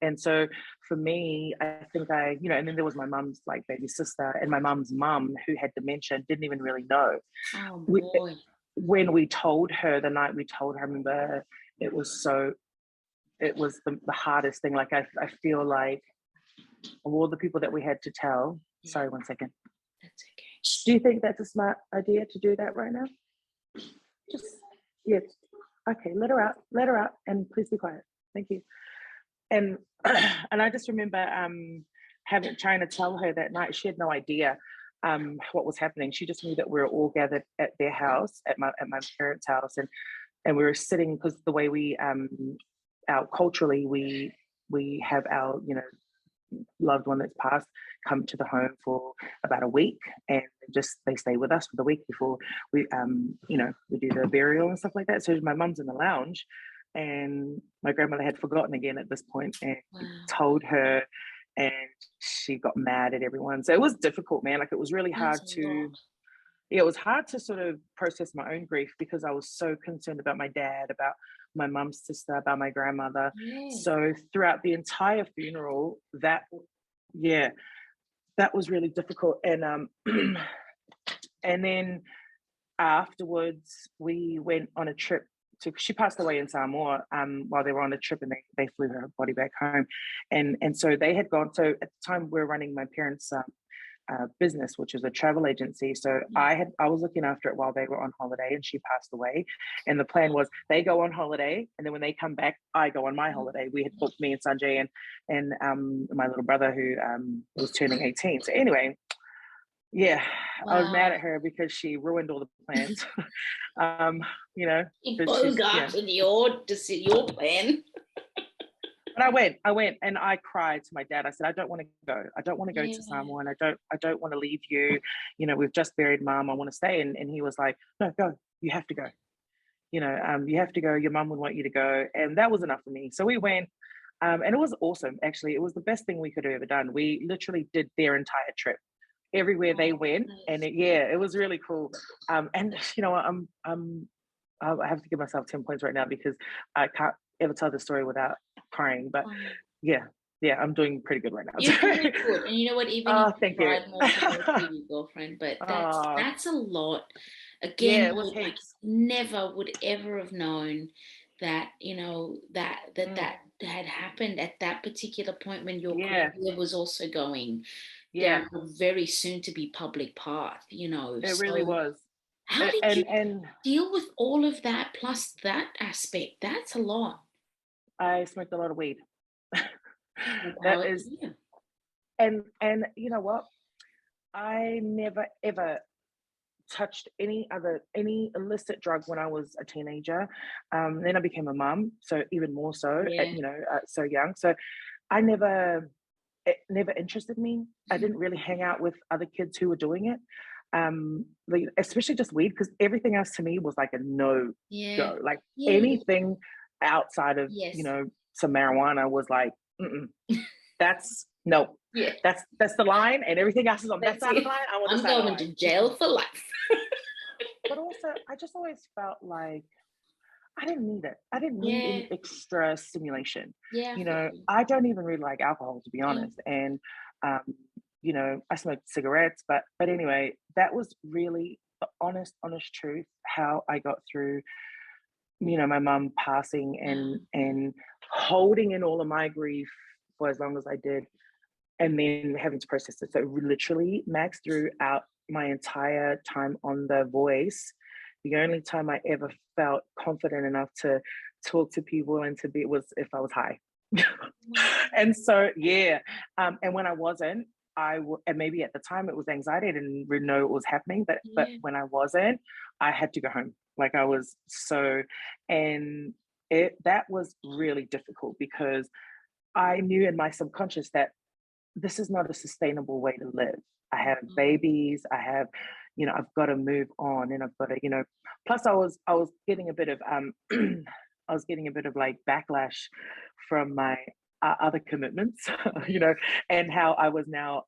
And so for me, I think and then there was my mum's like baby sister, and my mum's mum who had dementia, didn't even really know. Oh boy. When we told her, the night we told her, I remember it was the hardest thing. Like I feel like of all the people that we had to tell. Sorry, 1 second. That's okay. Do you think that's a smart idea to do that right now? Just, yes. Okay, let her out, and please be quiet. Thank you. And I just remember trying to tell her that night. She had no idea what was happening. She just knew that we were all gathered at their house, at my parents' house, and we were sitting, because the way we culturally we have our loved one that's passed come to the home for about a week, and they stay with us for the week before we we do the burial and stuff like that. So my mum's in the lounge, and my grandmother had forgotten again at this point, and told her, and she got mad at everyone. So it was difficult, man. Like it was really hard it was hard to sort of process my own grief, because I was so concerned about my dad, about my mum's sister, about my grandmother. So throughout the entire funeral, that was really difficult. And and then afterwards we went on a trip she passed away in Samoa while they were on a trip, and they flew her body back home. And so they had gone, so at the time we were running my parents' business, which was a travel agency. So I was looking after it while they were on holiday, and she passed away. And the plan was they go on holiday, and then when they come back, I go on my holiday. We had booked, me and Sanjay and my little brother who was turning 18. So anyway, I was mad at her because she ruined all the plans. Bogarted your plan. But I went and I cried to my dad. I said, I don't want to go. I don't want to go to Samoa, and I don't want to leave you. We've just buried mom. I want to stay. And he was like, no, go. You have to go. You have to go. Your mom would want you to go. And that was enough for me. So we went. And it was awesome. Actually, it was the best thing we could have ever done. We literally did their entire trip, everywhere they went. And it was really cool. And I have to give myself 10 points right now, because I can't ever tell the story without crying. But I'm doing pretty good right now. You're really good. And you know what? Even if you cried more for your girlfriend, but that's a lot. Again, like, never would ever have known that that had happened at that particular point when your career was also going down a very soon to be public path. It really was. How did you deal with all of that plus that aspect? That's a lot. I smoked a lot of weed. That is, and you know what? I never ever touched any illicit drug when I was a teenager. Then I became a mum, so even more so, so young. So it never interested me. I didn't really hang out with other kids who were doing it. Especially just weed, because everything else to me was like a no go. Like anything outside of some marijuana was like, that's no. That's the line, and everything else is on that side of the line. I'm going to jail for life. But also, I just always felt like I didn't need it. I didn't need any extra stimulation. I don't even really like alcohol, to be honest. And you know, I smoked cigarettes, but anyway, that was really the honest truth, how I got through, you know, my mum passing and holding in all of my grief for as long as I did, and then having to process it. So literally, Max, throughout my entire time on The Voice, the only time I ever felt confident enough to talk to people and to be was if I was high. And so, yeah. And when I wasn't, and maybe at the time it was anxiety, I didn't really know what was happening, but when I wasn't, I had to go home. Like I was so, and that was really difficult because I knew in my subconscious that this is not a sustainable way to live. I have babies, I have, you know, I've got to move on, and I've got to, you know, plus I was getting a bit of I was getting a bit of like backlash from my other commitments, you know, and how I was now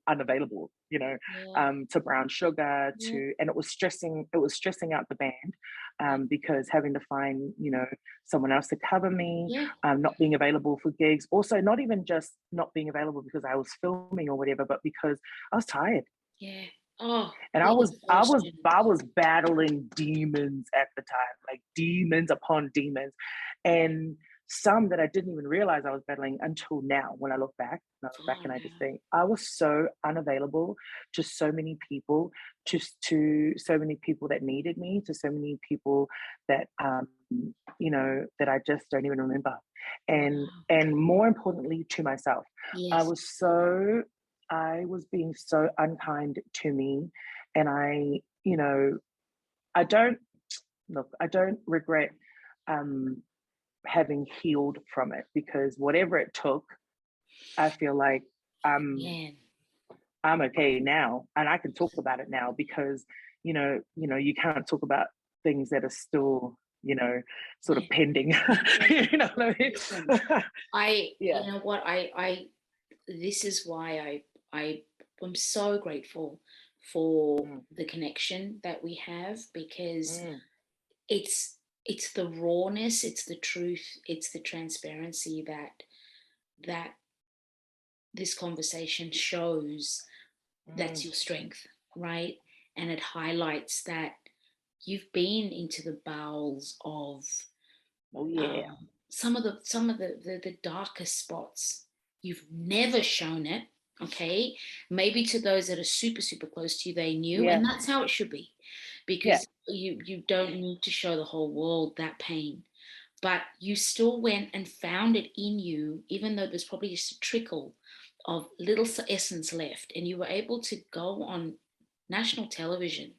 unavailable, you know, to Brown Sugar, and it was stressing out the band, because having to find, you know, someone else to cover me, not being available for gigs, also not even just not being available because I was filming or whatever, but because I was tired. And I was battling demons at the time, like demons upon demons, and some that I didn't even realize I was battling until now. When I look back, and I just think I was so unavailable to so many people, to so many people that needed me, to so many people that you know, that I just don't even remember, and more importantly, to myself. I was being so unkind to me, and I, you know, I don't regret having healed from it, because whatever it took, I feel like I'm okay now, and I can talk about it now, because you know, you can't talk about things that are still, you know, sort of pending. You know what I mean? You know what, I this is why I'm so grateful for the connection that we have, because it's the rawness, it's the truth, it's the transparency that this conversation shows. That's your strength, right? And it highlights that you've been into the bowels of some of the darkest spots. You've never shown it, okay? Maybe to those that are super, super close to you, they knew, and that's how it should be, because you don't need to show the whole world that pain. But you still went and found it in you, even though there's probably just a trickle of little essence left, and you were able to go on national television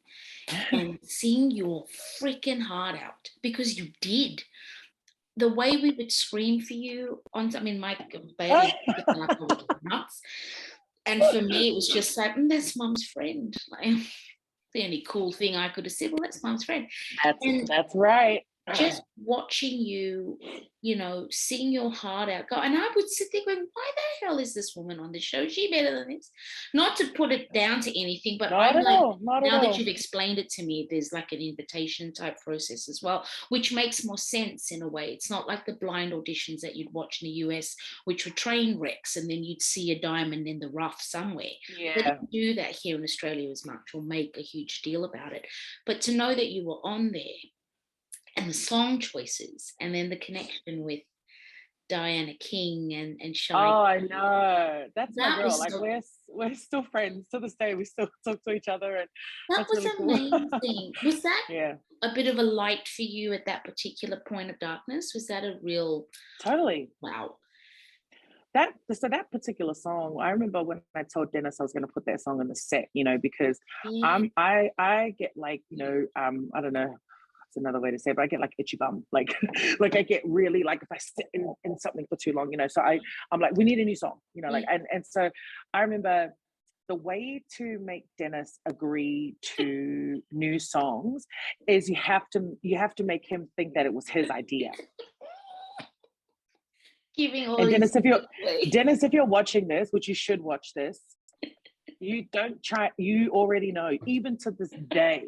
and sing your freaking heart out, because you did. The way we would scream for you on, I mean, Mike Bailey nuts, and for me it was just like, that's Mum's friend. Like, the only cool thing I could have said, well, that's Mum's friend. That's right. Just watching you, you know, sing your heart out, go, and I would sit there going, why the hell is this woman on the show? Is she better than this? Not to put it down to anything, but now that you've explained it to me, there's like an invitation type process as well, which makes more sense in a way. It's not like the blind auditions that you'd watch in the US, which were train wrecks, and then you'd see a diamond in the rough somewhere. They don't do that here in Australia as much, or make a huge deal about it. But to know that you were on there, and the song choices, and then the connection with Diana King and Shine. Oh, I know. That's my girl. Like, we're still friends to this day. We still talk to each other, and that was really amazing. Cool. Was that a bit of a light for you at that particular point of darkness? Was that a real wow? That particular song, I remember when I told Dennis I was going to put that song in the set, you know, because I get like, you know, I don't know. That's another way to say it, but I get like itchy bum, like like I get really, like if I sit in something for too long, you know, so I'm like, we need a new song, you know, like and so I remember the way to make Dennis agree to new songs is you have to make him think that it was his idea. And Dennis, if you're watching this, which you should watch this, you already know, even to this day.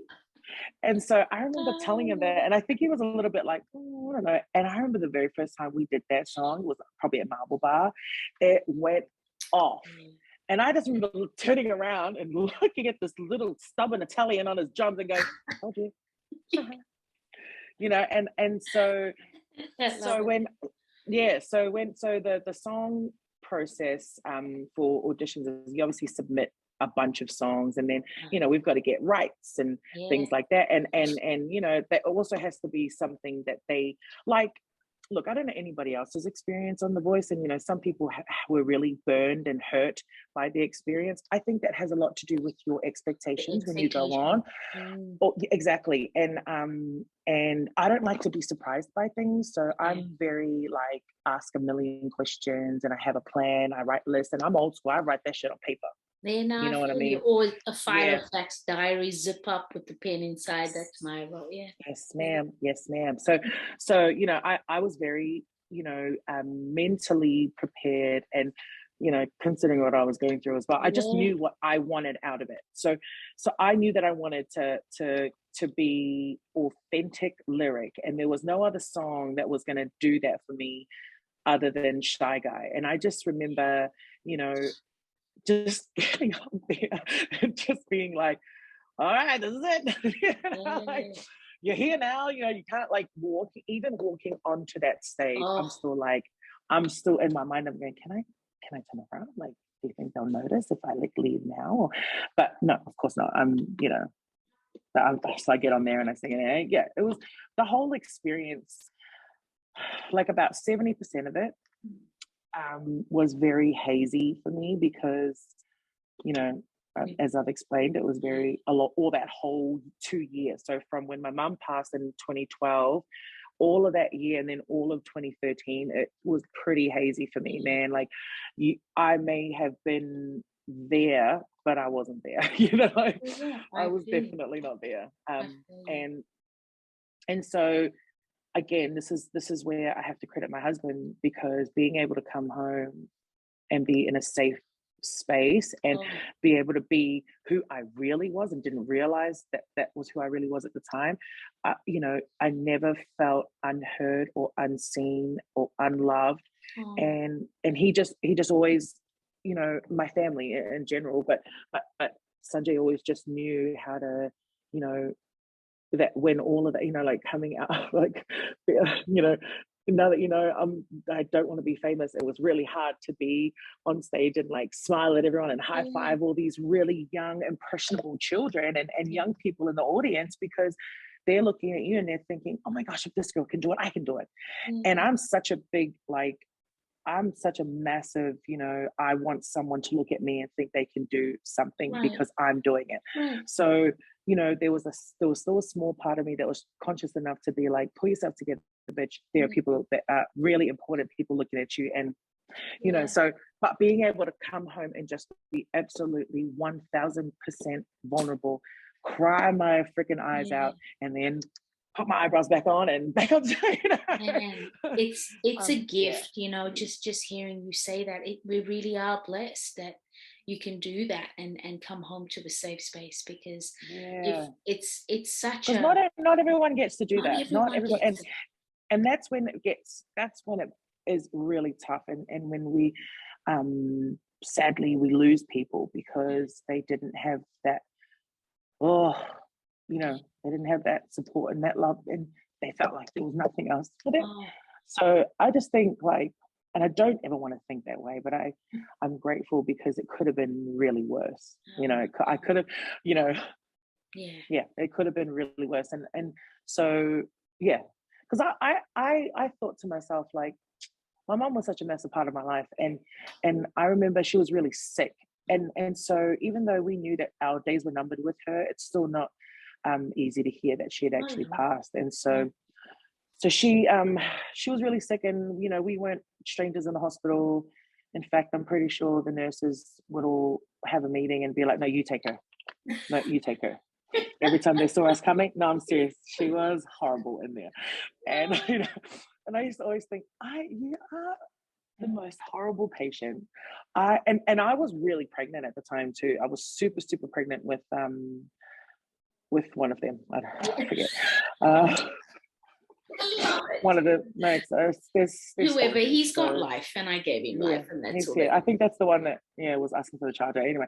And so I remember telling him that, and I think he was a little bit like, I don't know. And I remember the very first time we did that song was probably at Marble Bar. It went off. And I just remember turning around and looking at this little stubborn Italian on his drums and going, "Oh dear," you know. And so when the song process for auditions is you obviously submit a bunch of songs, and then we've got to get rights and things like that, and that also has to be something that they like. Look, I don't know anybody else's experience on The Voice, and some people were really burned and hurt by the experience. I think that has a lot to do with your expectations when you go on. Oh, exactly. And I don't like to be surprised by things, so I'm very like ask a million questions, and I have a plan. I write lists, and I'm old school. I write that shit on paper. Then you know what I mean? Or a file of facts diary, zip up with the pen inside. That's my role. Yeah. Yes, ma'am. Yes, ma'am. So I was very mentally prepared, and considering what I was going through as well, I just knew what I wanted out of it. So I knew that I wanted to be authentic lyric, and there was no other song that was going to do that for me other than Shy Guy. And I just remember, just getting up there and just being like, all right, this is it. Like, you're here now, you can't like even walking onto that stage. I'm still in my mind, I'm going, can I turn around? Like, do you think they'll notice if I like leave now? But no, of course not. So I get on there and I sing it. Yeah, it was the whole experience, like about 70% of it was very hazy for me because, as I've explained, it was all that whole 2 years. So from when my mum passed in 2012, all of that year, and then all of 2013, it was pretty hazy for me, man. Like, I may have been there, but I wasn't there. I was definitely not there. And so again, this is where I have to credit my husband, because being able to come home and be in a safe space and be able to be who I really was, and didn't realize that was who I really was at the time. I never felt unheard or unseen or unloved. And he just always, my family in general, but Sanjay always just knew how to, that when all of that, like coming out, like, now that I don't want to be famous, it was really hard to be on stage and like smile at everyone and high five all these really young, impressionable children and young people in the audience, because they're looking at you and they're thinking, oh my gosh, if this girl can do it, I can do it. And I'm such a massive, I want someone to look at me and think they can do something because I'm doing it. So, there was still a small part of me that was conscious enough to be like, pull yourself together, bitch. There are people that are really important people looking at you. And, but being able to come home and just be absolutely 1000% vulnerable, cry my freaking eyes out, and then put my eyebrows back on and back on. It's a gift, just hearing you say that. We really are blessed that you can do that and come home to a safe space, because if it's such a not everyone gets to do that. Not everyone, and that's when it is really tough, and when we sadly we lose people because they didn't have that they didn't have that support and that love, and they felt like there was nothing else for them. So I just think and I don't ever want to think that way, but I'm grateful, because it could have been really worse. I could have, it could have been really worse. And so, because I thought to myself, like, my mom was such a massive part of my life. And I remember she was really sick. And so even though we knew that our days were numbered with her, it's still not easy to hear that she had actually passed. And so she was really sick, and we weren't strangers in the hospital. In fact, I'm pretty sure the nurses would all have a meeting and be like, no, you take her. No, you take her. Every time they saw us coming. No, I'm serious. She was horrible in there. And and I used to always think, you are the most horrible patient. And I was really pregnant at the time too. I was super, super pregnant with one of them. I forget. One of the no, there's Whoever, so, he's got so life, and I gave him yeah, life, and that's he's all here. that. I think that's the one that was asking for the charger. Anyway,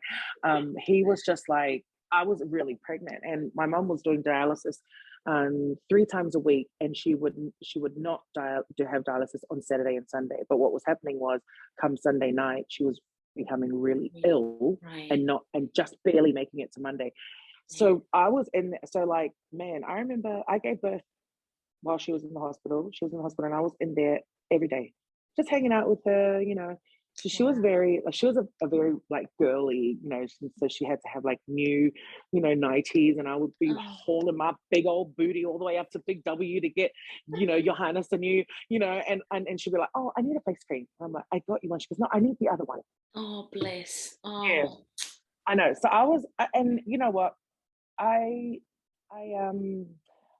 he was just like, I was really pregnant, and my mom was doing dialysis 3 times a week, and she would not have dialysis on Saturday and Sunday. But what was happening was, come Sunday night, she was becoming really ill, Right. and just barely making it to Monday. So I was in there. So like, man, I remember I gave birth while she was in the hospital. She was in the hospital, and I was in there every day, just hanging out with her, So she was very, like, she was a very like girly, so she had to have like new, 90s, and I would be hauling my big old booty all the way up to Big W to get, your highness and and she'd be like, oh, I need a face cream. I'm like, I got you one. She goes, no, I need the other one. Oh, bless. Oh. Yeah, I know. So I was, and you know what, I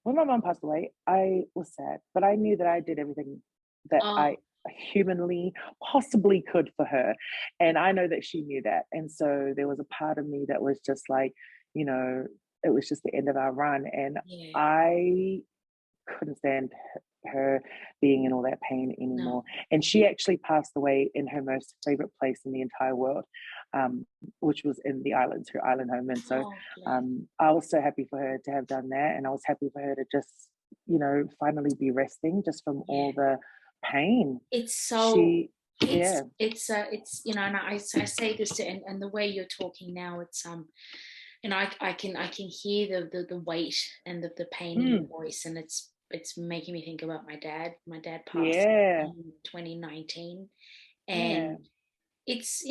when my mom passed away, I was sad, but I knew that I did everything that I humanly possibly could for her. And I know that she knew that. And so there was a part of me that was just like, it was just the end of our run. And I couldn't stand her being in all that pain anymore. And she actually passed away in her most favorite place in the entire world, which was in the islands, her island home. And so I was so happy for her to have done that, and I was happy for her to just finally be resting just from all the pain. It's so it's and I say this to, and the way you're talking now, it's I can hear the weight and the pain in your voice, and it's making me think about my dad. My dad passed in 2019, and it's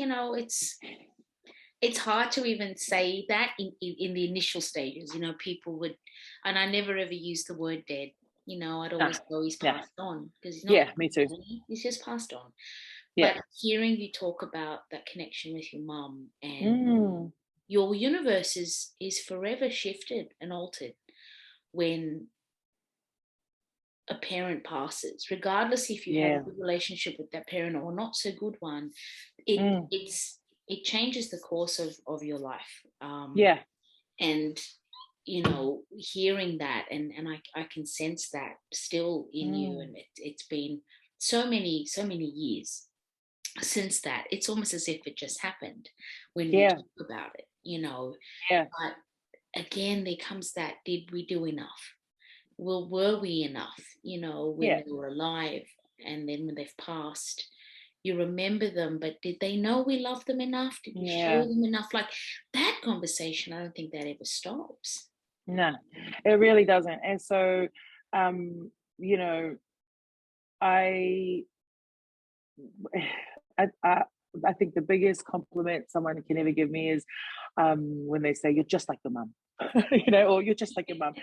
it's hard to even say that in the initial stages. People would, and I never ever used the word dead. I'd always go, he's passed on, because he's not. Me too. He's just passed on. But hearing you talk about that connection with your mum, and your universe is forever shifted and altered when a parent passes, regardless if you had a good relationship with that parent or not so good one. It changes the course of your life. And hearing that, and I can sense that still in you, and it's been so many years since that. It's almost as if it just happened when we talk about it, but again, there comes that, did we do enough? Well, were we enough, when they were alive, and then when they've passed, you remember them, but did they know we love them enough? Did we show them enough? Like, that conversation, I don't think that ever stops. No, it really doesn't. And so I think the biggest compliment someone can ever give me is when they say, you're just like your mum, or you're just like your mum.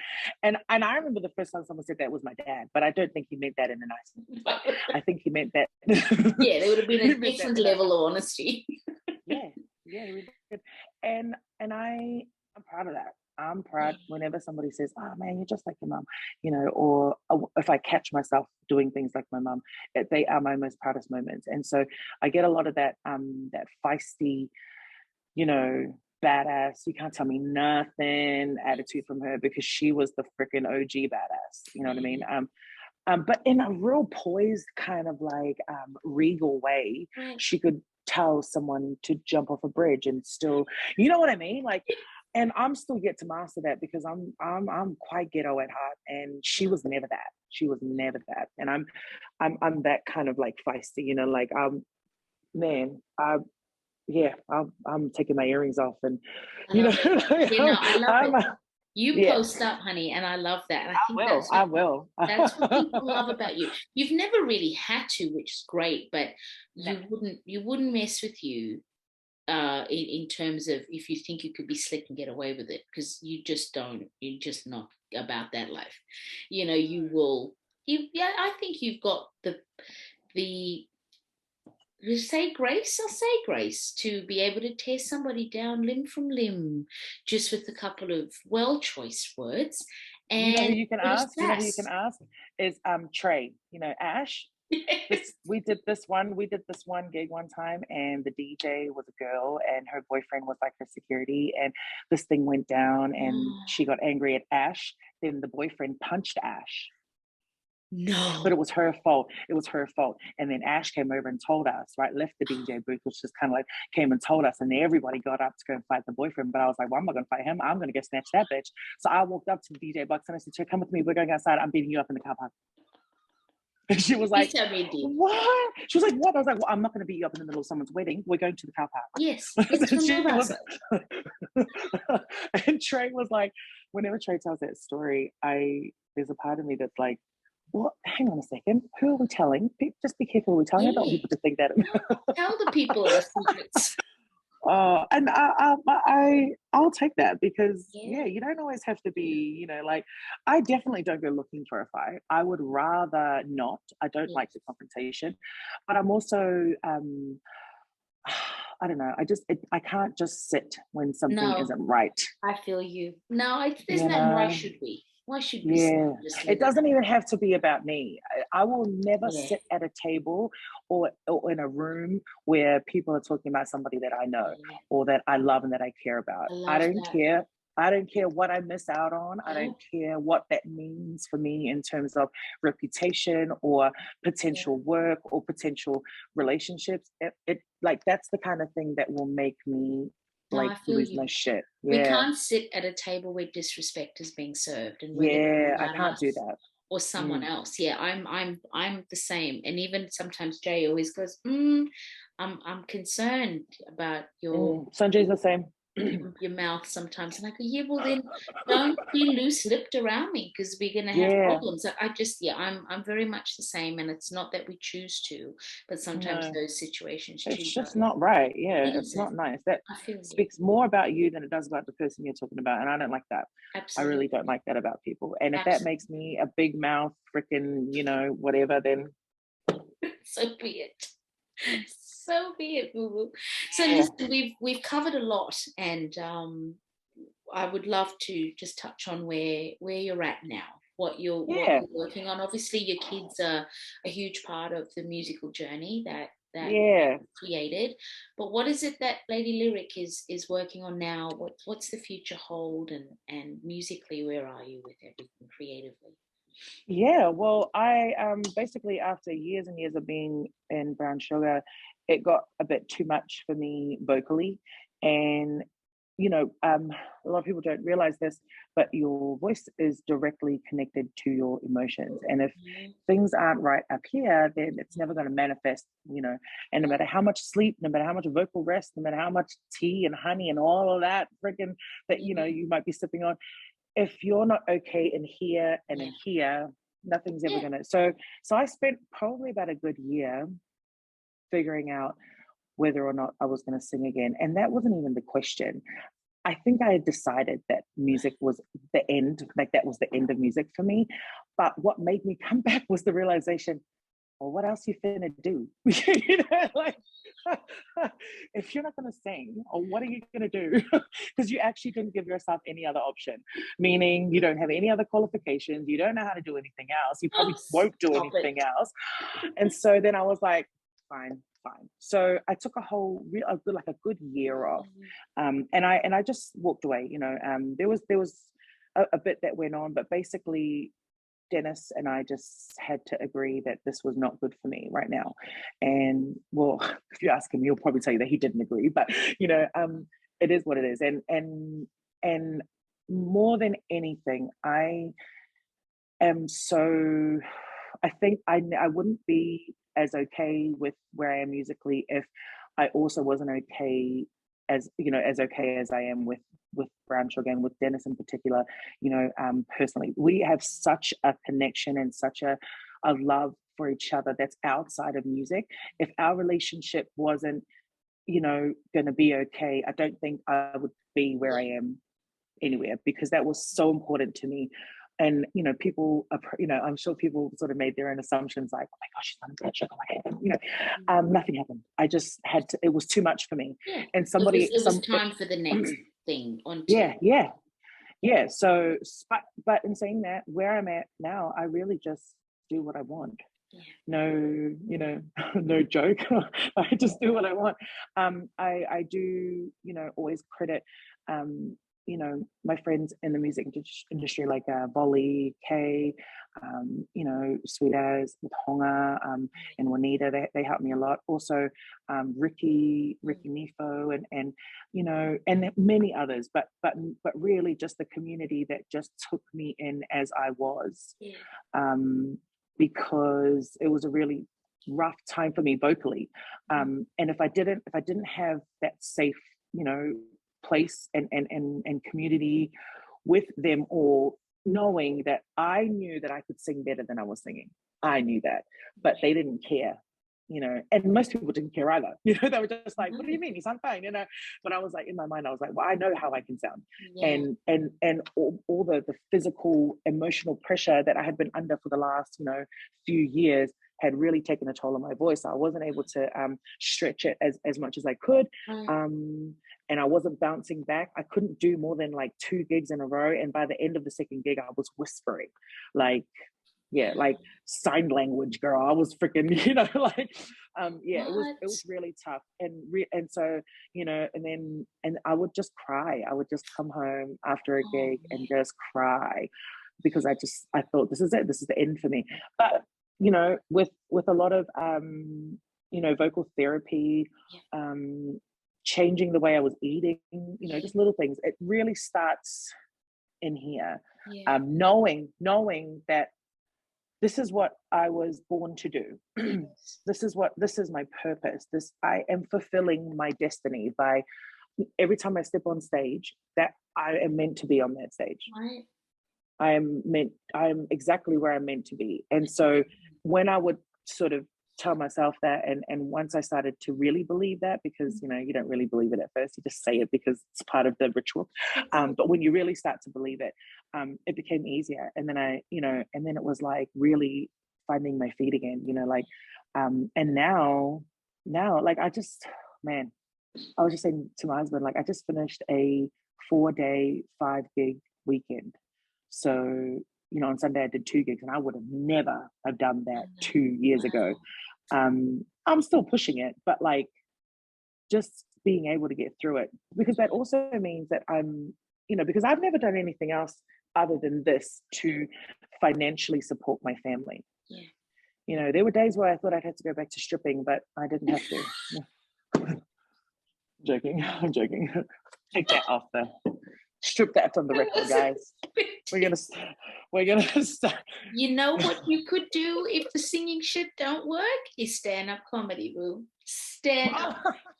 And I remember the first time someone said that was my dad, but I don't think he meant that in a nice way. I think he meant that. There would have been a different level of honesty. And I'm proud of that. I'm proud whenever somebody says, oh man, you're just like your mum, or if I catch myself doing things like my mum, they are my most proudest moments. And so I get a lot of that, that feisty, badass, you can't tell me nothing attitude from her, because she was the freaking OG badass, you know what I mean? But in a real poised kind of like regal way, she could tell someone to jump off a bridge and still, you know what I mean? Like, and I'm still yet to master that, because I'm quite ghetto at heart, and she was never that. She was never that, and I'm that kind of like feisty, like man, I'm taking my earrings off, and I love it. You post up, honey, and I love that. And I think I will. That's what people love about you. You've never really had to, which is great, but you wouldn't mess with you in terms of if you think you could be slick and get away with it, because you just don't. You're just not about that life. You will. I think you've got the say grace, I'll say grace, to be able to tear somebody down limb from limb just with a couple of well-choiced words. And you can ask is Trey, Ash. We did this one gig one time, and the DJ was a girl, and her boyfriend was like her security, and this thing went down, and she got angry at Ash. Then the boyfriend punched Ash. No. But it was her fault. It was her fault. And then Ash came over and told us, right? Left the DJ booth, which just kind of like came and told us. And everybody got up to go and fight the boyfriend. But I was like, well, I'm not going to fight him. I'm going to go snatch that bitch. So I walked up to the DJ box and I said to her, come with me. We're going outside. I'm beating you up in the car park. And she was like, what? She was like, what? I was like, well, I'm not going to beat you up in the middle of someone's wedding. We're going to the car park. Yes. And Trey was like, whenever Trey tells that story, there's a part of me that's like, well, hang on a second. Who are we telling? Just be careful who we're telling. I don't want people to think that. Tell the people our secrets. And I'll take that because you don't always have to be, like, I definitely don't go looking for a fight. I would rather not. I don't like the confrontation, but I'm also I don't know. I can't just sit when something isn't right. I feel you. No, there's no. Why should we? Why should we? Yeah, it doesn't even have to be about me. I will never sit at a table or in a room where people are talking about somebody that I know or that I love and that I care about. I don't care. I don't care what I miss out on. I don't care what that means for me in terms of reputation or potential work or potential relationships. It like that's the kind of thing that will make me lose my shit. We can't sit at a table where disrespect is being served, and I can't do that. Or someone else. Yeah, I'm the same. And even sometimes Jay always goes, I'm concerned about your Sanjay's the same. Your mouth sometimes, and I go, yeah, well then don't be loose-lipped around me because we're gonna have problems. I'm very much the same, and it's not that we choose to, but sometimes those situations it's just not right. It's not nice. That speaks more about you than it does about the person you're talking about, and I don't like that. Absolutely. I really don't like that about people. And if that makes me a big mouth freaking whatever, then so be it. So be it, boo boo. So listen, we've covered a lot, and I would love to just touch on where you're at now, what you're working on. Obviously, your kids are a huge part of the musical journey that created. But what is it that Lady Lyric is working on now? What's the future hold, and musically, where are you with everything creatively? Yeah, well, I basically after years and years of being in Brown Sugar, it got a bit too much for me vocally. And, a lot of people don't realize this, but your voice is directly connected to your emotions. And if things aren't right up here, then it's never going to manifest, and no matter how much sleep, no matter how much vocal rest, no matter how much tea and honey and all of that freaking that, you might be sipping on, if you're not okay in here and in here, nothing's ever gonna. So I spent probably about a good year figuring out whether or not I was gonna sing again, and that wasn't even the question. I think I had decided that music was the end, like that was the end of music for me. But what made me come back was the realization, well, what else you finna do? If you're not going to sing, or what are you going to do? Because you actually didn't give yourself any other option, meaning you don't have any other qualifications, you don't know how to do anything else, you probably won't do anything else. And so then I was like, fine. So I took a good year off, and I just walked away. There was a bit that went on, but basically Dennis and I just had to agree that this was not good for me right now. And well, if you ask him, he'll probably tell you that he didn't agree, but it is what it is. And more than anything, I think I wouldn't be as okay with where I am musically if I also wasn't okay as okay as I am with Brown Sugar and with Dennis in particular, personally. We have such a connection and such a love for each other that's outside of music. If our relationship wasn't, going to be okay, I don't think I would be where I am anywhere, because that was so important to me. And, people, I'm sure people sort of made their own assumptions like, oh my gosh, she's on Brown Sugar. Nothing happened. I just had to, it was too much for me. Yeah. And it was time for the next thing on TV. Yeah. So, but in saying that, where I'm at now, I really just do what I want. Yeah. No, no joke. I just do what I want. I do, always credit, you know, my friends in the music industry, like Volley, Kay, you know, Sweet As with Honga, and Juanita, they helped me a lot. Also, Ricky Nifo, and you know, and many others. But really, just the community that just took me in as I was, because it was a really rough time for me vocally, and if I didn't have that safe, you know, place and community with them all, knowing that I knew that I could sing better than I was singing. I knew that, but they didn't care, you know, and most people didn't care either. You know, they were just like, what do you mean? You sound fine, you know? But I was like, in my mind, I was like, well, I know how I can sound. And all the physical, emotional pressure that I had been under for the last, you know, few years had really taken a toll on my voice. I wasn't able to stretch it as much as I could. And I wasn't bouncing back. I couldn't do more than like 2 gigs in a row. And by the end of the second gig, I was whispering, like, like sign language, girl. I was freaking, you know, like, it was really tough. And so, you know, and I would just cry. I would just come home after a gig and just cry, because I thought, this is it. This is the end for me. But, you know, with a lot of, you know, vocal therapy, changing the way I was eating, you know, just little things. It really starts in here. Knowing that this is what I was born to do. This is my purpose. I am fulfilling my destiny by every time I step on stage, that I am meant to be on that stage. Right. I'm exactly where I'm meant to be. And so when I would sort of tell myself that, and once I started to really believe that, because, you know, you don't really believe it at first, you just say it because it's part of the ritual, but when you really start to believe it, it became easier. And then it was like really finding my feet again, you know, like, and now like, I was just saying to my husband, like, I just finished a 4-day 5-gig weekend. So, you know, on Sunday I did 2 gigs, and I would have never have done that 2 years ago. I'm still pushing it, but like, just being able to get through it, because that also means that I'm, you know, because I've never done anything else other than this to financially support my family. You know, there were days where I thought I'd have to go back to stripping, but I didn't have to. I'm joking. Take that off there. Strip that from the record, guys. We're gonna start. You know what you could do if the singing shit don't work is stand-up comedy, boo. Stand up.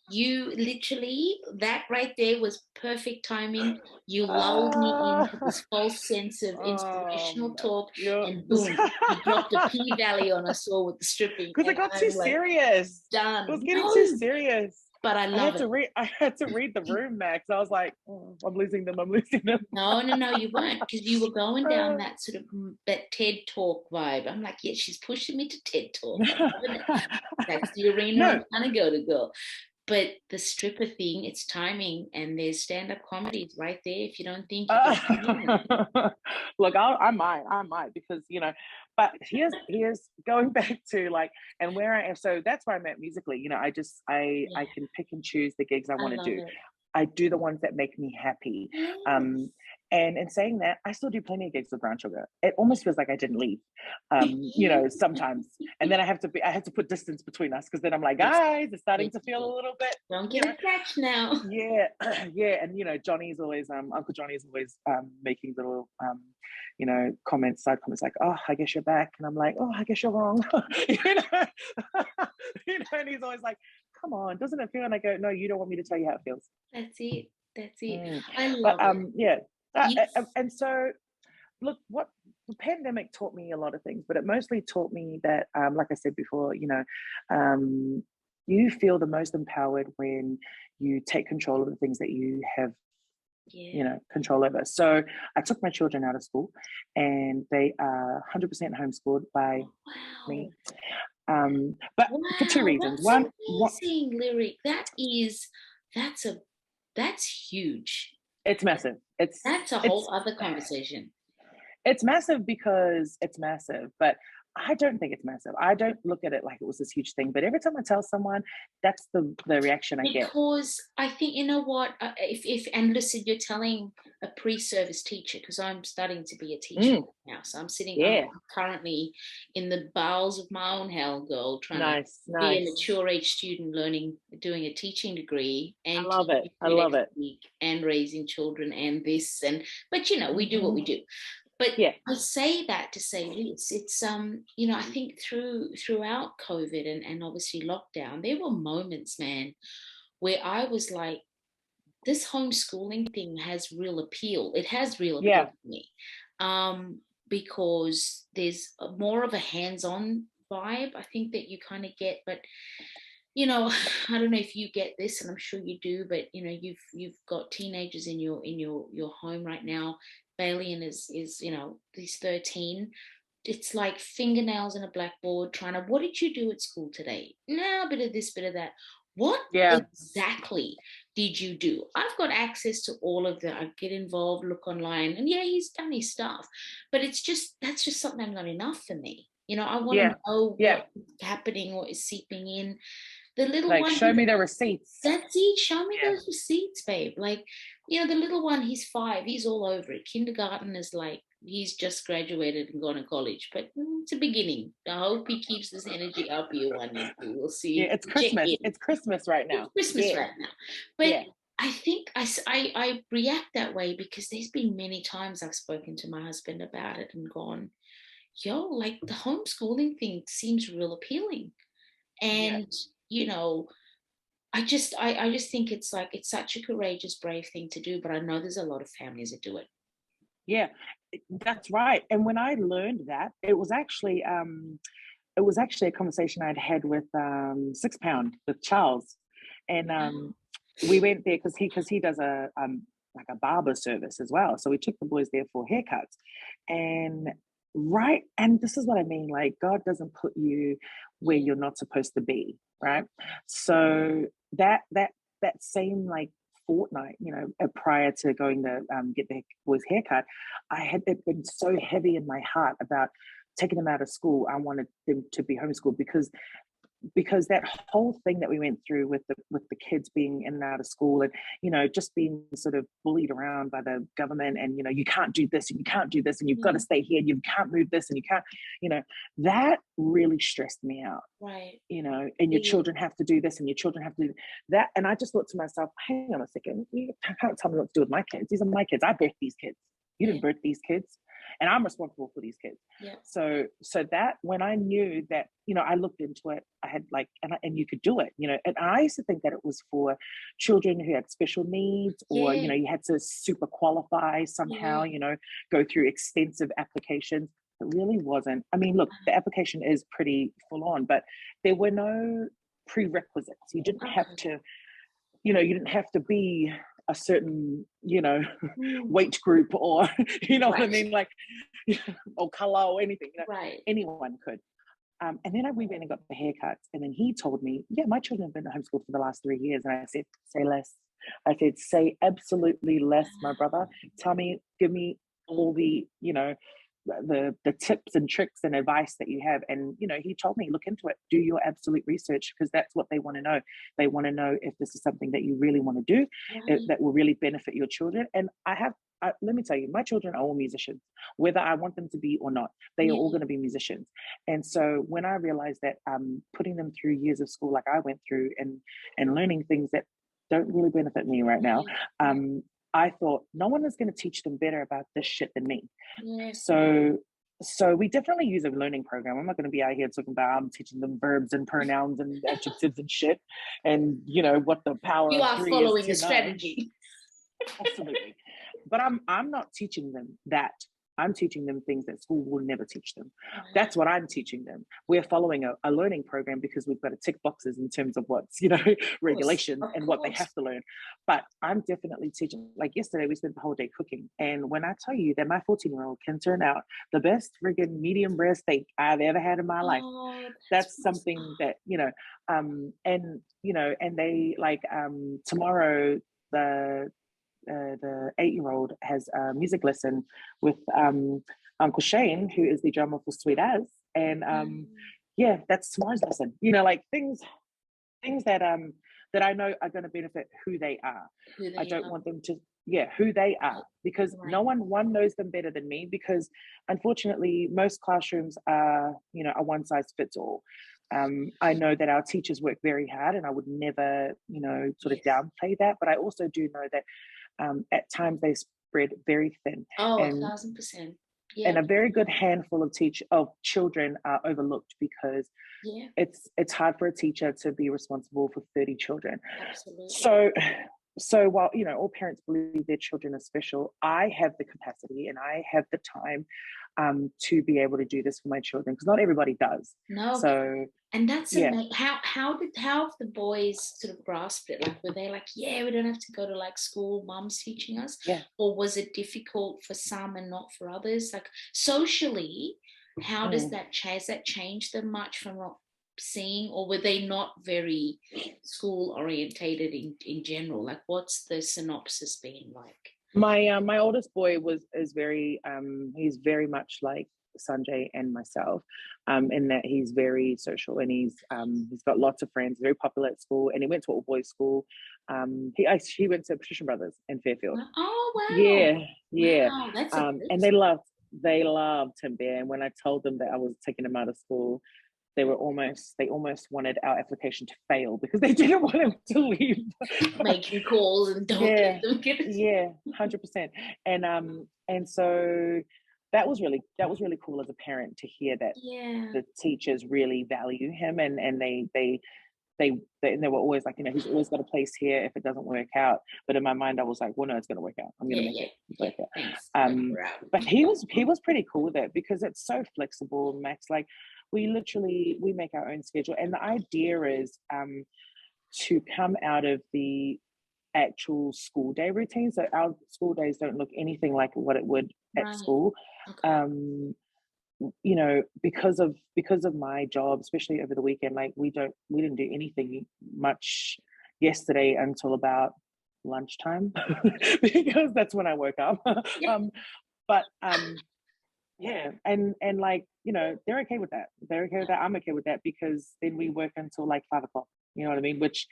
You literally, that right there was perfect timing. You lulled me into this false sense of inspirational talk, and boom, you dropped a P-Valley on us all with the stripping. Because it got too serious. Done. It was getting too serious. But I love it. I had to read the room, Max. I was like, I'm losing them. No, you weren't, because you were going down that sort of that TED Talk vibe. I'm like, yeah, she's pushing me to TED Talk. That's the arena I'm trying to go to, girl. But the stripper thing, it's timing, and there's stand-up comedies right there if you don't think you can. Look, I might, because, you know, but here's going back to like, and where I am, so that's where I'm at musically. You know, I can pick and choose the gigs I want to do. I do the ones that make me happy. Yes. And in saying that, I still do plenty of gigs with Brown Sugar. It almost feels like I didn't leave, you know, sometimes. And then I have to put distance between us, because then I'm like, guys, it's starting to feel a little bit. Don't get attached now. Yeah. And, you know, Johnny's always, Uncle Johnny's always making little, you know, side comments like, oh, I guess you're back. And I'm like, oh, I guess you're wrong. You know? You know, and he's always like, come on, doesn't it feel? And I go, no, you don't want me to tell you how it feels. That's it. I love it. Yeah. Yes. And so, look, what the pandemic taught me a lot of things, but it mostly taught me that, like I said before, you know, you feel the most empowered when you take control of the things that you have, you know, control over. So I took my children out of school, and they are 100% homeschooled by me. But for 2 reasons. That's amazing, Lyric. That's huge. It's massive. That's a whole other conversation. It's massive because it's massive, but I don't think it's massive. I don't look at it like it was this huge thing. But every time I tell someone, that's the reaction I get. Because I think, you know what, if and listen, you're telling a pre-service teacher, because I'm studying to be a teacher now. So I'm sitting, I'm currently in the bowels of my own hell, girl, trying to be a mature age student doing a teaching degree and I love it. I love it. And raising children and this, but you know, we do what we do. But I say that to say it's you know, I think throughout COVID and obviously lockdown, there were moments, man, where I was like, this homeschooling thing has real appeal. It has real appeal to me, because there's more of a hands-on vibe, I think, that you kind of get. But you know, I don't know if you get this, and I'm sure you do, but you know, you've got teenagers in your home right now. Balian is you know, he's 13. It's like fingernails in a blackboard, trying to, what did you do at school today? No, a bit of this, bit of that. What exactly did you do? I've got access to all of that. I get involved, look online, and he's done his stuff. But that's just something not enough for me. You know, I want to know what's happening, what is seeping in. The little one, show me the receipts. That's it. Show me those receipts, babe. Like, you know, the little one, he's 5. He's all over it. Kindergarten is like, he's just graduated and gone to college, but it's a beginning. I hope he keeps this energy up year 1 and 2. We'll see. Yeah, it's Christmas. It's Christmas right now. It's Christmas right now. But I think I react that way because there's been many times I've spoken to my husband about it and gone, yo, like the homeschooling thing seems real appealing. And you know, I just think it's like, it's such a courageous, brave thing to do, but I know there's a lot of families that do it. Yeah, that's right. And when I learned that, it was actually a conversation I'd had with 6 Pound, with Charles, and we went there because he does a like a barber service as well. So we took the boys there for haircuts, and this is what I mean. Like, God doesn't put you where you're not supposed to be, right? So that same like fortnight, you know, prior to going to get the boys' haircut, I had it been so heavy in my heart about taking them out of school. I wanted them to be homeschooled because that whole thing that we went through with the kids being in and out of school, and you know, just being sort of bullied around by the government, and you know, you can't do this and you can't do this and you've got to stay here and you can't move this and you can't, you know, that really stressed me out, right? You know, and your children have to do this and your children have to do that. And I just thought to myself, hang on a second, you can't tell me what to do with my kids. These are my kids. I birthed these kids. You didn't birth these kids. And I'm responsible for these kids. Yeah. So that when I knew that, you know, I looked into it, I had like, and you could do it, you know, and I used to think that it was for children who had special needs, or, you know, you had to super qualify somehow, you know, go through extensive applications. It really wasn't. I mean, look, the application is pretty full on, but there were no prerequisites. You didn't have to, you know, you didn't have to be a certain, you know, weight group, or, you know what I mean? Like, or color or anything, you know, anyone could. And then we went and got the haircuts, and then he told me, yeah, my children have been homeschooled for the last 3 years. And I said, say less. I said, say absolutely less, my brother. Tell me, give me all the, you know, the tips and tricks and advice that you have. And you know, he told me, look into it, do your absolute research, because that's what they want to know. They want to know if this is something that you really want to do, that will really benefit your children. And let me tell you, my children are all musicians, whether I want them to be or not. They are all going to be musicians. And so when I realized that putting them through years of school like I went through, and learning things that don't really benefit me right now, I thought no one is going to teach them better about this shit than me. So we definitely use a learning program. I'm not going to be out here talking about I'm teaching them verbs and pronouns and adjectives and shit, and you know what the power you of are 3 following is a strategy. Absolutely. But I'm not teaching them that. I'm teaching them things that school will never teach them. That's what I'm teaching them. We're following a learning program because we've got to tick boxes in terms of what's, you know, regulations and what they have to learn. But I'm definitely teaching. Like yesterday, we spent the whole day cooking. And when I tell you that my 14-year-old can turn out the best friggin' medium rare steak I've ever had in my life, that's something that, you know, and, you know, and they like tomorrow, the 8-year-old has a music lesson with Uncle Shane, who is the drummer for Sweet As. And yeah, that's tomorrow's lesson. You know, like things that that I know are going to benefit who they are. I don't want them to, who they are, because no one knows them better than me, because unfortunately most classrooms are, you know, a one size fits all. I know that our teachers work very hard, and I would never, you know, sort of downplay that, but I also do know that at times they spread very thin. Oh, and 1,000%. and a very good handful of children are overlooked, because it's hard for a teacher to be responsible for 30 children. Absolutely. So while, you know, all parents believe their children are special, I have the capacity and I have the time to be able to do this for my children, because not everybody does. No. So and that's amazing. How have the boys sort of grasped it? Like, were they like, yeah, we don't have to go to like school, mom's teaching us? Or was it difficult for some and not for others? Like socially, how does that change? Has that changed them much from not seeing, or were they not very school orientated in general? Like, what's the synopsis been like? My oldest boy is very he's very much like Sanjay and myself, in that he's very social, and he's got lots of friends, very popular at school, and he went to all boys school. He went to Patrician Brothers in Fairfield. Oh wow! Yeah. Wow, that's and they loved him there. And when I told them that I was taking him out of school, they almost wanted our application to fail, because they didn't want him to leave. Making calls and don't let them get it. Yeah, 100%. And so that was really cool as a parent to hear that the teachers really value him, and they were always like, you know, he's always got a place here if it doesn't work out. But in my mind, I was like, well, no, it's going to work out. I'm going to make it work out. But he was pretty cool with it, because it's so flexible, Max. Like, we make our own schedule, and the idea is to come out of the actual school day routine. So our school days don't look anything like what it would at school. You know, because of my job, especially over the weekend, like we didn't do anything much yesterday until about lunchtime because that's when I woke up. But and like, you know, they're okay with that. I'm okay with that, because then we work until like 5 o'clock. You know what I mean? Which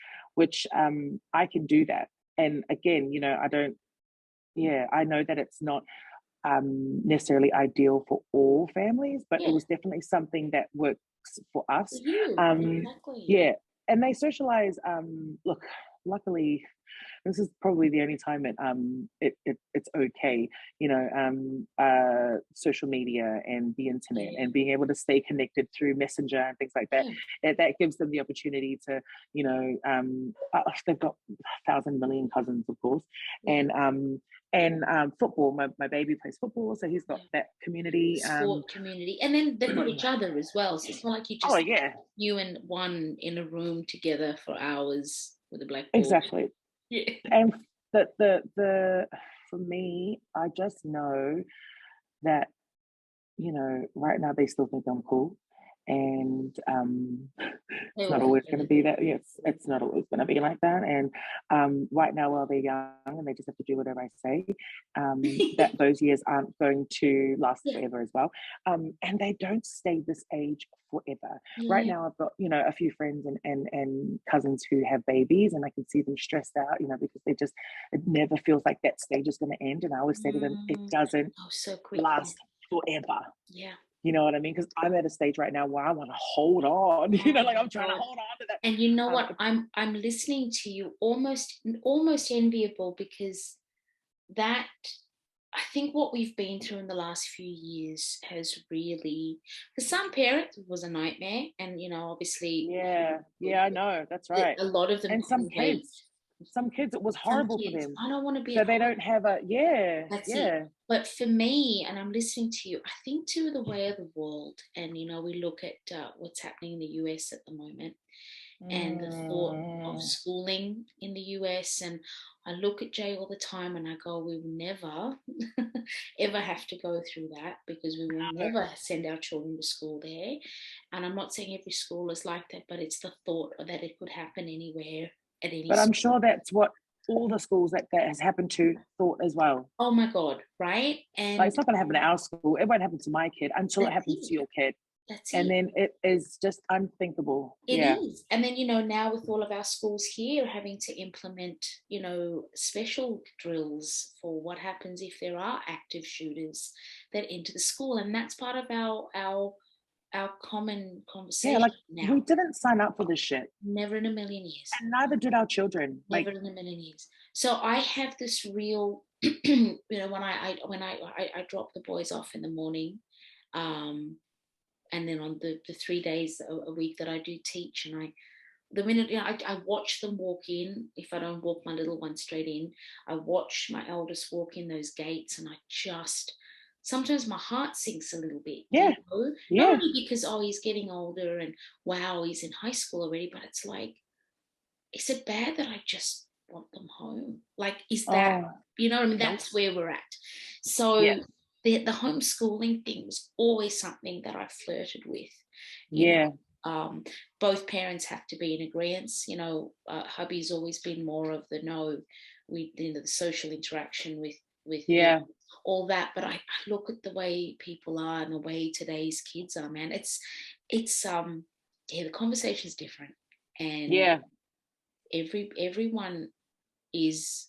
I can do that. And again, you know, I know that it's not necessarily ideal for all families, but it was definitely something that works for us. Exactly. And they socialize. Look, luckily, this is probably the only time it's okay, you know, social media and the internet and being able to stay connected through Messenger and things like that. That gives them the opportunity to, you know, they've got 1,000 million cousins, of course, and football. My baby plays football, so he's got that community, sport community, and then they've got each other as well. So it's not like you just you and one in a room together for hours with a blackboard. Exactly. And the for me, I just know that, you know, right now they still think I'm cool, and it's not always going to be that. Yes, it's not always going to be like that. And right now, while they're young and they just have to do whatever I say, that those years aren't going to last forever as well. And they don't stay this age forever. Right now, I've got, you know, a few friends and cousins who have babies, and I can see them stressed out, you know, because it never feels like that stage is going to end. And I always say to them, it doesn't last forever. You know what I mean? Because I'm at a stage right now where I want to hold on. You know, like I'm trying to hold on to that. And you know what? I'm listening to you, almost enviable, because that, I think what we've been through in the last few years has really, for some parents, it was a nightmare. And, you know, obviously. Yeah, I know. That's right. A lot of them. And some kids, it was horrible for them. I don't want to be. So they don't have a, That's it. But for me, and I'm listening to you, I think to the way of the world, and, you know, we look at what's happening in the US at the moment, and the thought of schooling in the US, and I look at Jay all the time and I go, we will never ever have to go through that, because we will never send our children to school there. And I'm not saying every school is like that, but it's the thought that it could happen anywhere at any But I'm sure that's what all the schools that has happened to thought as well. Oh my God, right? And like, it's not going to happen at our school. It won't happen to my kid until it happens to your kid. That's And it. then it is just unthinkable. It is. And then, now with all of our schools here having to implement, special drills for what happens if there are active shooters that enter the school. And that's part of our common conversation Yeah, like now. we didn't sign up for this shit. Never in a million years. And neither did our children. Never in a million years. So I have this real, when I drop the boys off in the morning, and then on the 3 days a week that I do teach, and the minute I watch them walk in, if I don't walk my little one straight in, I watch my eldest walk in those gates, and I just sometimes my heart sinks a little bit. Yeah. Not only because he's getting older and wow, he's in high school already, but it's like, is it bad that I just want them home? Like, is that that's where we're at. So the homeschooling thing was always something that I flirted with. You know, both parents have to be in agreement. Hubby's always been more of the no, the social interaction with all that. But I look at the way people are and the way today's kids are, man. It's the conversation's different, and everyone is.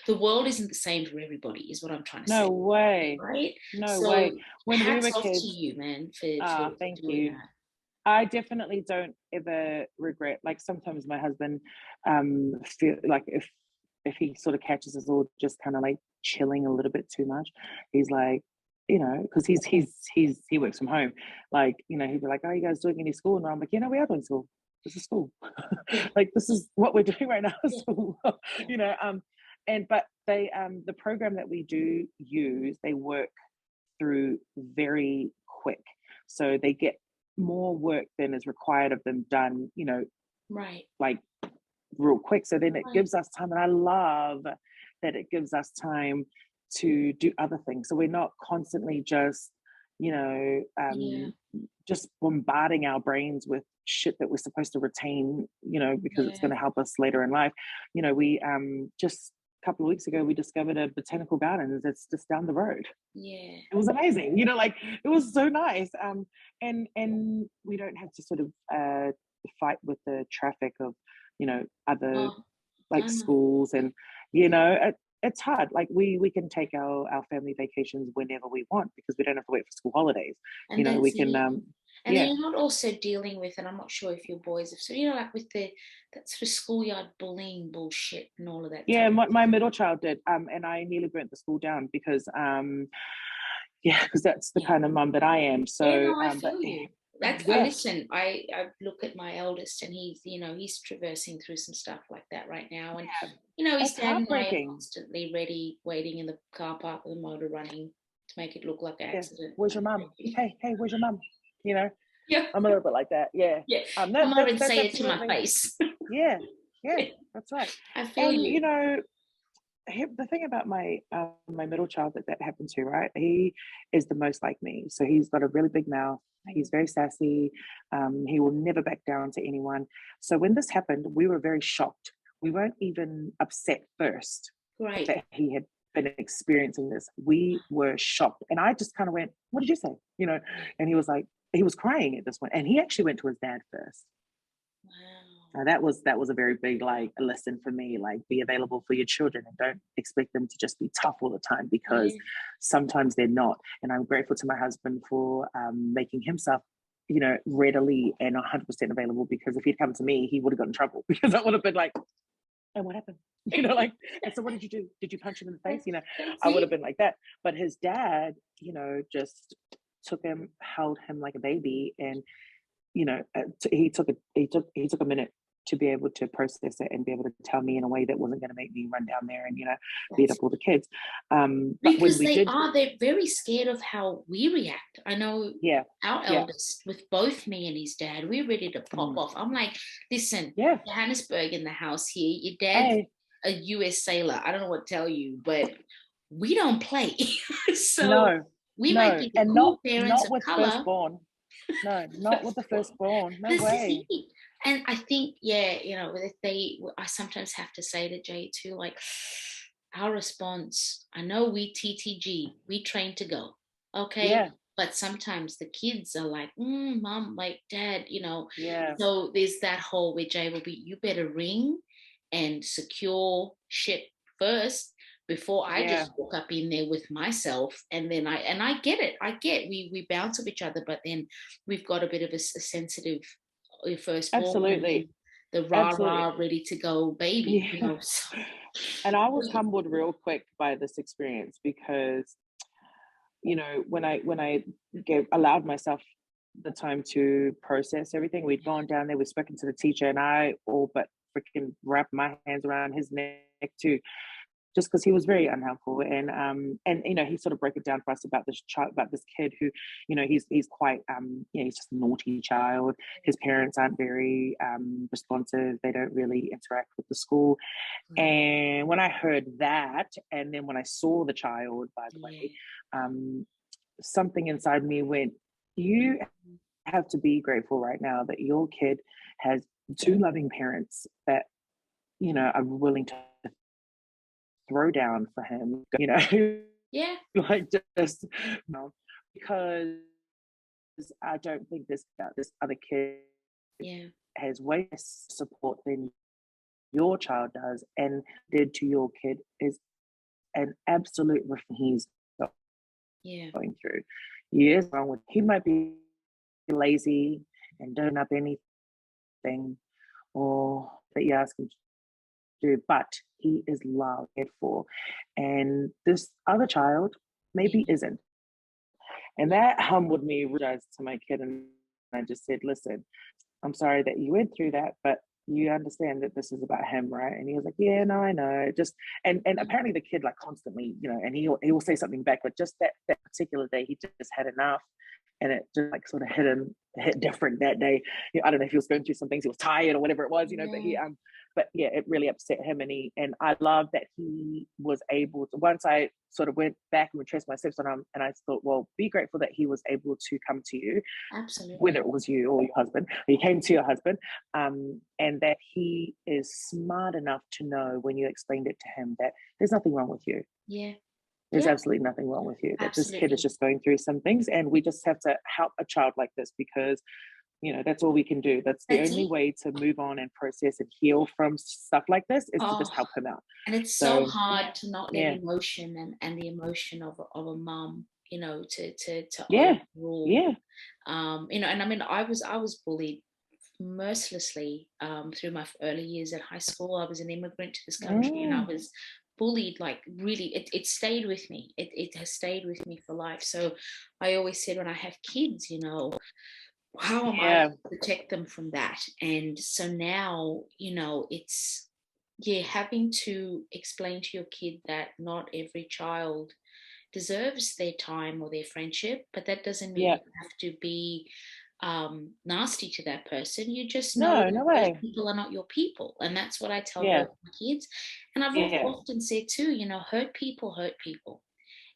The world isn't the same for everybody, is what I'm trying to say. No way. Right? No way. When we were kids, to you, man, for thank doing you. that. I definitely don't ever regret. Like sometimes my husband feel like if he sort of catches us all just kind of like chilling a little bit too much, he's like, because he works from home, like, he'd be like, "Oh, you guys doing any school?" And I'm like, we are doing school. This is school. Like this is what we're doing right now is school. But they the program that we do use, they work through very quick, so they get more work than is required of them done, right, like real quick. So then it gives us time, and I love that it gives us time to do other things. So we're not constantly just, just bombarding our brains with shit that we're supposed to retain, because it's going to help us later in life. We just a couple of weeks ago, we discovered a botanical garden that's just down the road. Yeah. It was amazing, like it was so nice. And we don't have to sort of fight with the traffic of, other schools, and, it's hard. Like we can take our family vacations whenever we want because we don't have to wait for school holidays. And we can, and then you're not also dealing with, and I'm not sure if your boys have, so like with that sort of schoolyard bullying bullshit and all of that. Yeah, my middle child did, and I nearly burnt the school down because, because that's the kind of mum that I am. So, I feel you. Listen, I look at my eldest, and he's he's traversing through some stuff like that right now, and his dad and I are constantly ready, waiting in the car park with the motor running to make it look like an accident. Where's your mum? Hey, where's your mum? Yeah, I'm a little bit like that. Yeah. Come over and say it to my face. Yeah, that's right. I feel you. The thing about my my middle child that happened to, right? He is the most like me. So he's got a really big mouth. He's very sassy. He will never back down to anyone. So when this happened, we were very shocked. We weren't even upset first that he had been experiencing this. We were shocked. And I just kind of went, "What did you say?" And he was like, he was crying at this point. And he actually went to his dad first. Wow. That was a very big a lesson for me. Like, be available for your children and don't expect them to just be tough all the time, because sometimes they're not. And I'm grateful to my husband for making himself, readily and 100% available, because if he'd come to me, he would have got in trouble, because I would have been like, "And what happened?" And so what did you do? Did you punch him in the face? I would have been like that. But his dad, just took him, held him like a baby, and he took a minute to be able to process it and be able to tell me in a way that wasn't going to make me run down there and beat up all the kids. Because they're very scared of how we react. I know our eldest, with both me and his dad, we're ready to pop off. I'm like, listen, Johannesburg in the house here, your dad's a US sailor. I don't know what to tell you, but we don't play. So we might be the cool parents of color. Firstborn. No, not with the firstborn. No way. And I think, I sometimes have to say to Jay too, like, our response, I know we TTG, we train to go. Okay. Yeah. but sometimes the kids are like, mom, like dad, Yeah. so there's that whole where Jay will be, you better ring and secure shit first before I Yeah. just walk up in there with myself. And then I get it. We bounce off each other, but then we've got a bit of a sensitive firstborn, and then Absolutely. the rah-rah ready to go baby, Yeah. so. And I was humbled real quick by this experience because, when I allowed myself the time to process everything, we'd gone down there, we'd spoken to the teacher, and I all but freaking wrapped my hands around his neck too, just because he was very unhelpful. And he sort of broke it down for us about this child, about this kid who, he's quite he's just a naughty child. His parents aren't very responsive. They don't really interact with the school. And when I heard that, and then when I saw the child, by the way, something inside me went, you have to be grateful right now that your kid has two loving parents that, are willing to throw down for him, Yeah. like just, because I don't think this other kid has way less support than your child does, and did to your kid is an absolute he's going through. Yes, wrong with he might be lazy and don't up anything or that you ask him to do, but he is loved for. And this other child maybe isn't. And that humbled me, realized to my kid, and I just said, listen, I'm sorry that you went through that, but you understand that this is about him, right? And he was like, yeah, no, I know. Just and apparently the kid like constantly, and he will say something back, but just that particular day he just had enough, and it just like sort of hit different that day. I don't know if he was going through some things, he was tired or whatever it was, but yeah, it really upset him, and I love that he was able to, once I sort of went back and retraced my steps on him, and I thought, well, be grateful that he was able to come to you, absolutely, whether it was you or your husband, he came to your husband, and that he is smart enough to know when you explained it to him that there's nothing wrong with you. There's absolutely nothing wrong with you, that this kid is just going through some things, and we just have to help a child like this because that's all we can do. That's the only way to move on and process and heal from stuff like this is to just help him out. And it's so hard to not let emotion and the emotion of a mom, to overrule. And I mean, I was bullied mercilessly through my early years at high school. I was an immigrant to this country, and I was bullied, like really, it stayed with me. It has stayed with me for life. So I always said, when I have kids, how am I to protect them from that? And so now, it's having to explain to your kid that not every child deserves their time or their friendship, but that doesn't mean you have to be nasty to that person. You just know that those people are not your people, and that's what I tell both my kids. And I've often said too, hurt people,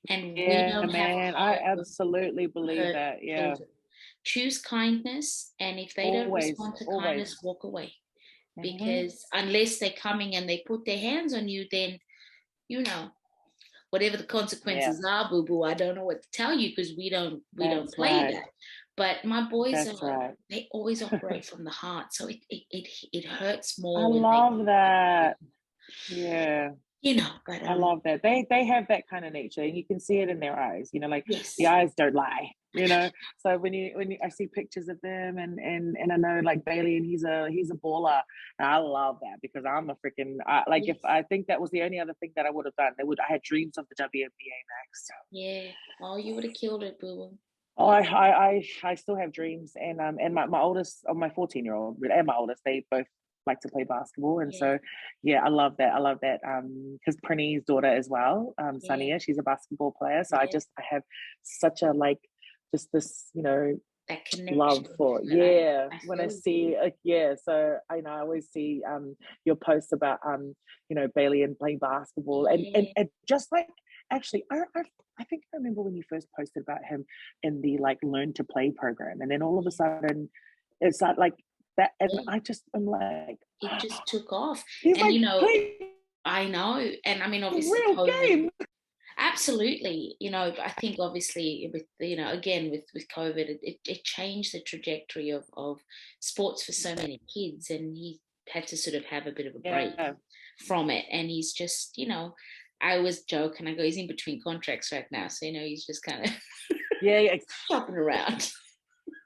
and we don't have a I absolutely believe that. Children. Choose kindness, and if they don't respond to kindness, walk away. Because unless they're coming and they put their hands on you, then whatever the consequences are, boo boo, I don't know what to tell you, because we don't play that. But my boys they always operate from the heart, so it hurts more. I love that. Yeah. But I love that. They have that kind of nature, and you can see it in their eyes, like the eyes don't lie, So when I see pictures of them, and I know like Bailey, and he's a baller, and I love that because I'm a freaking if I think that was the only other thing that I would have done, I had dreams of the WNBA, Max. Yeah. Oh, you would have killed it, boo. Oh, I still have dreams, and my oldest, my 14-year-old, and my oldest, they both like to play basketball, and so I love that because Prinny's daughter as well, Sania, she's a basketball player, so I have such a just this that connection, love for when I see so I always see your posts about Bailey and playing basketball, and just like actually I think I remember when you first posted about him in the Learn to Play program, and then all of a sudden it's like that, and I'm like, it just took off. He's and I know, and I mean, obviously real game. Absolutely. I think obviously with, again, with COVID, it changed the trajectory of sports for so many kids, and he had to sort of have a bit of a break Yeah, from it. And he's just, I always joke and I go, he's in between contracts right now. So, he's just kind of yeah, yeah. shopping around,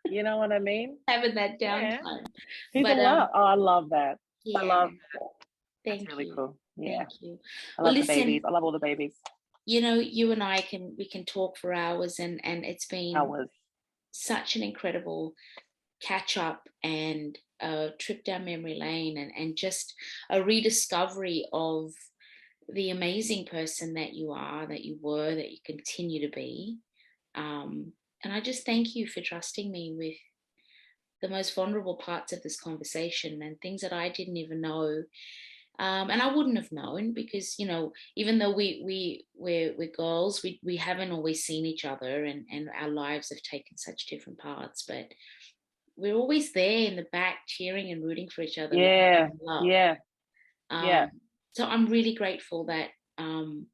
You know what I mean? having that Yeah, downtime. he's a But lot. Oh, I love that. I yeah, love that. That's thank really you. cool. Yeah, Thank you. I Well, love the babies. listen, I love all the babies. you and I we can talk for hours, and it's been Hours. such an incredible catch up and a trip down memory lane, and just a rediscovery of the amazing person that you are, that you were, that you continue to be. And I just thank you for trusting me with the most vulnerable parts of this conversation and things that I didn't even know. And I wouldn't have known because, even though we're girls, we haven't always seen each other, and our lives have taken such different paths, but we're always there in the back cheering and rooting for each other. Yeah, Love. yeah, yeah. Um, so I'm really grateful that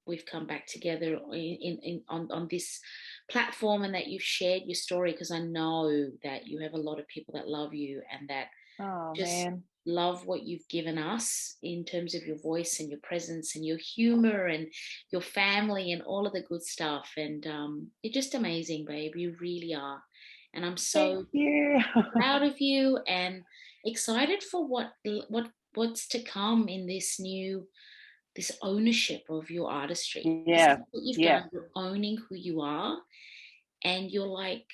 we've come back together on this platform, and that you've shared your story, because I know that you have a lot of people that love you and that Oh just man. love what you've given us in terms of your voice and your presence and your humor and your family and all of the good stuff. And you're just amazing, babe. You really are. And I'm Thank so you. proud of you and excited for what's to come in this ownership of your artistry. This is Yeah, what you've yeah. done. You're owning who you are, and you're like,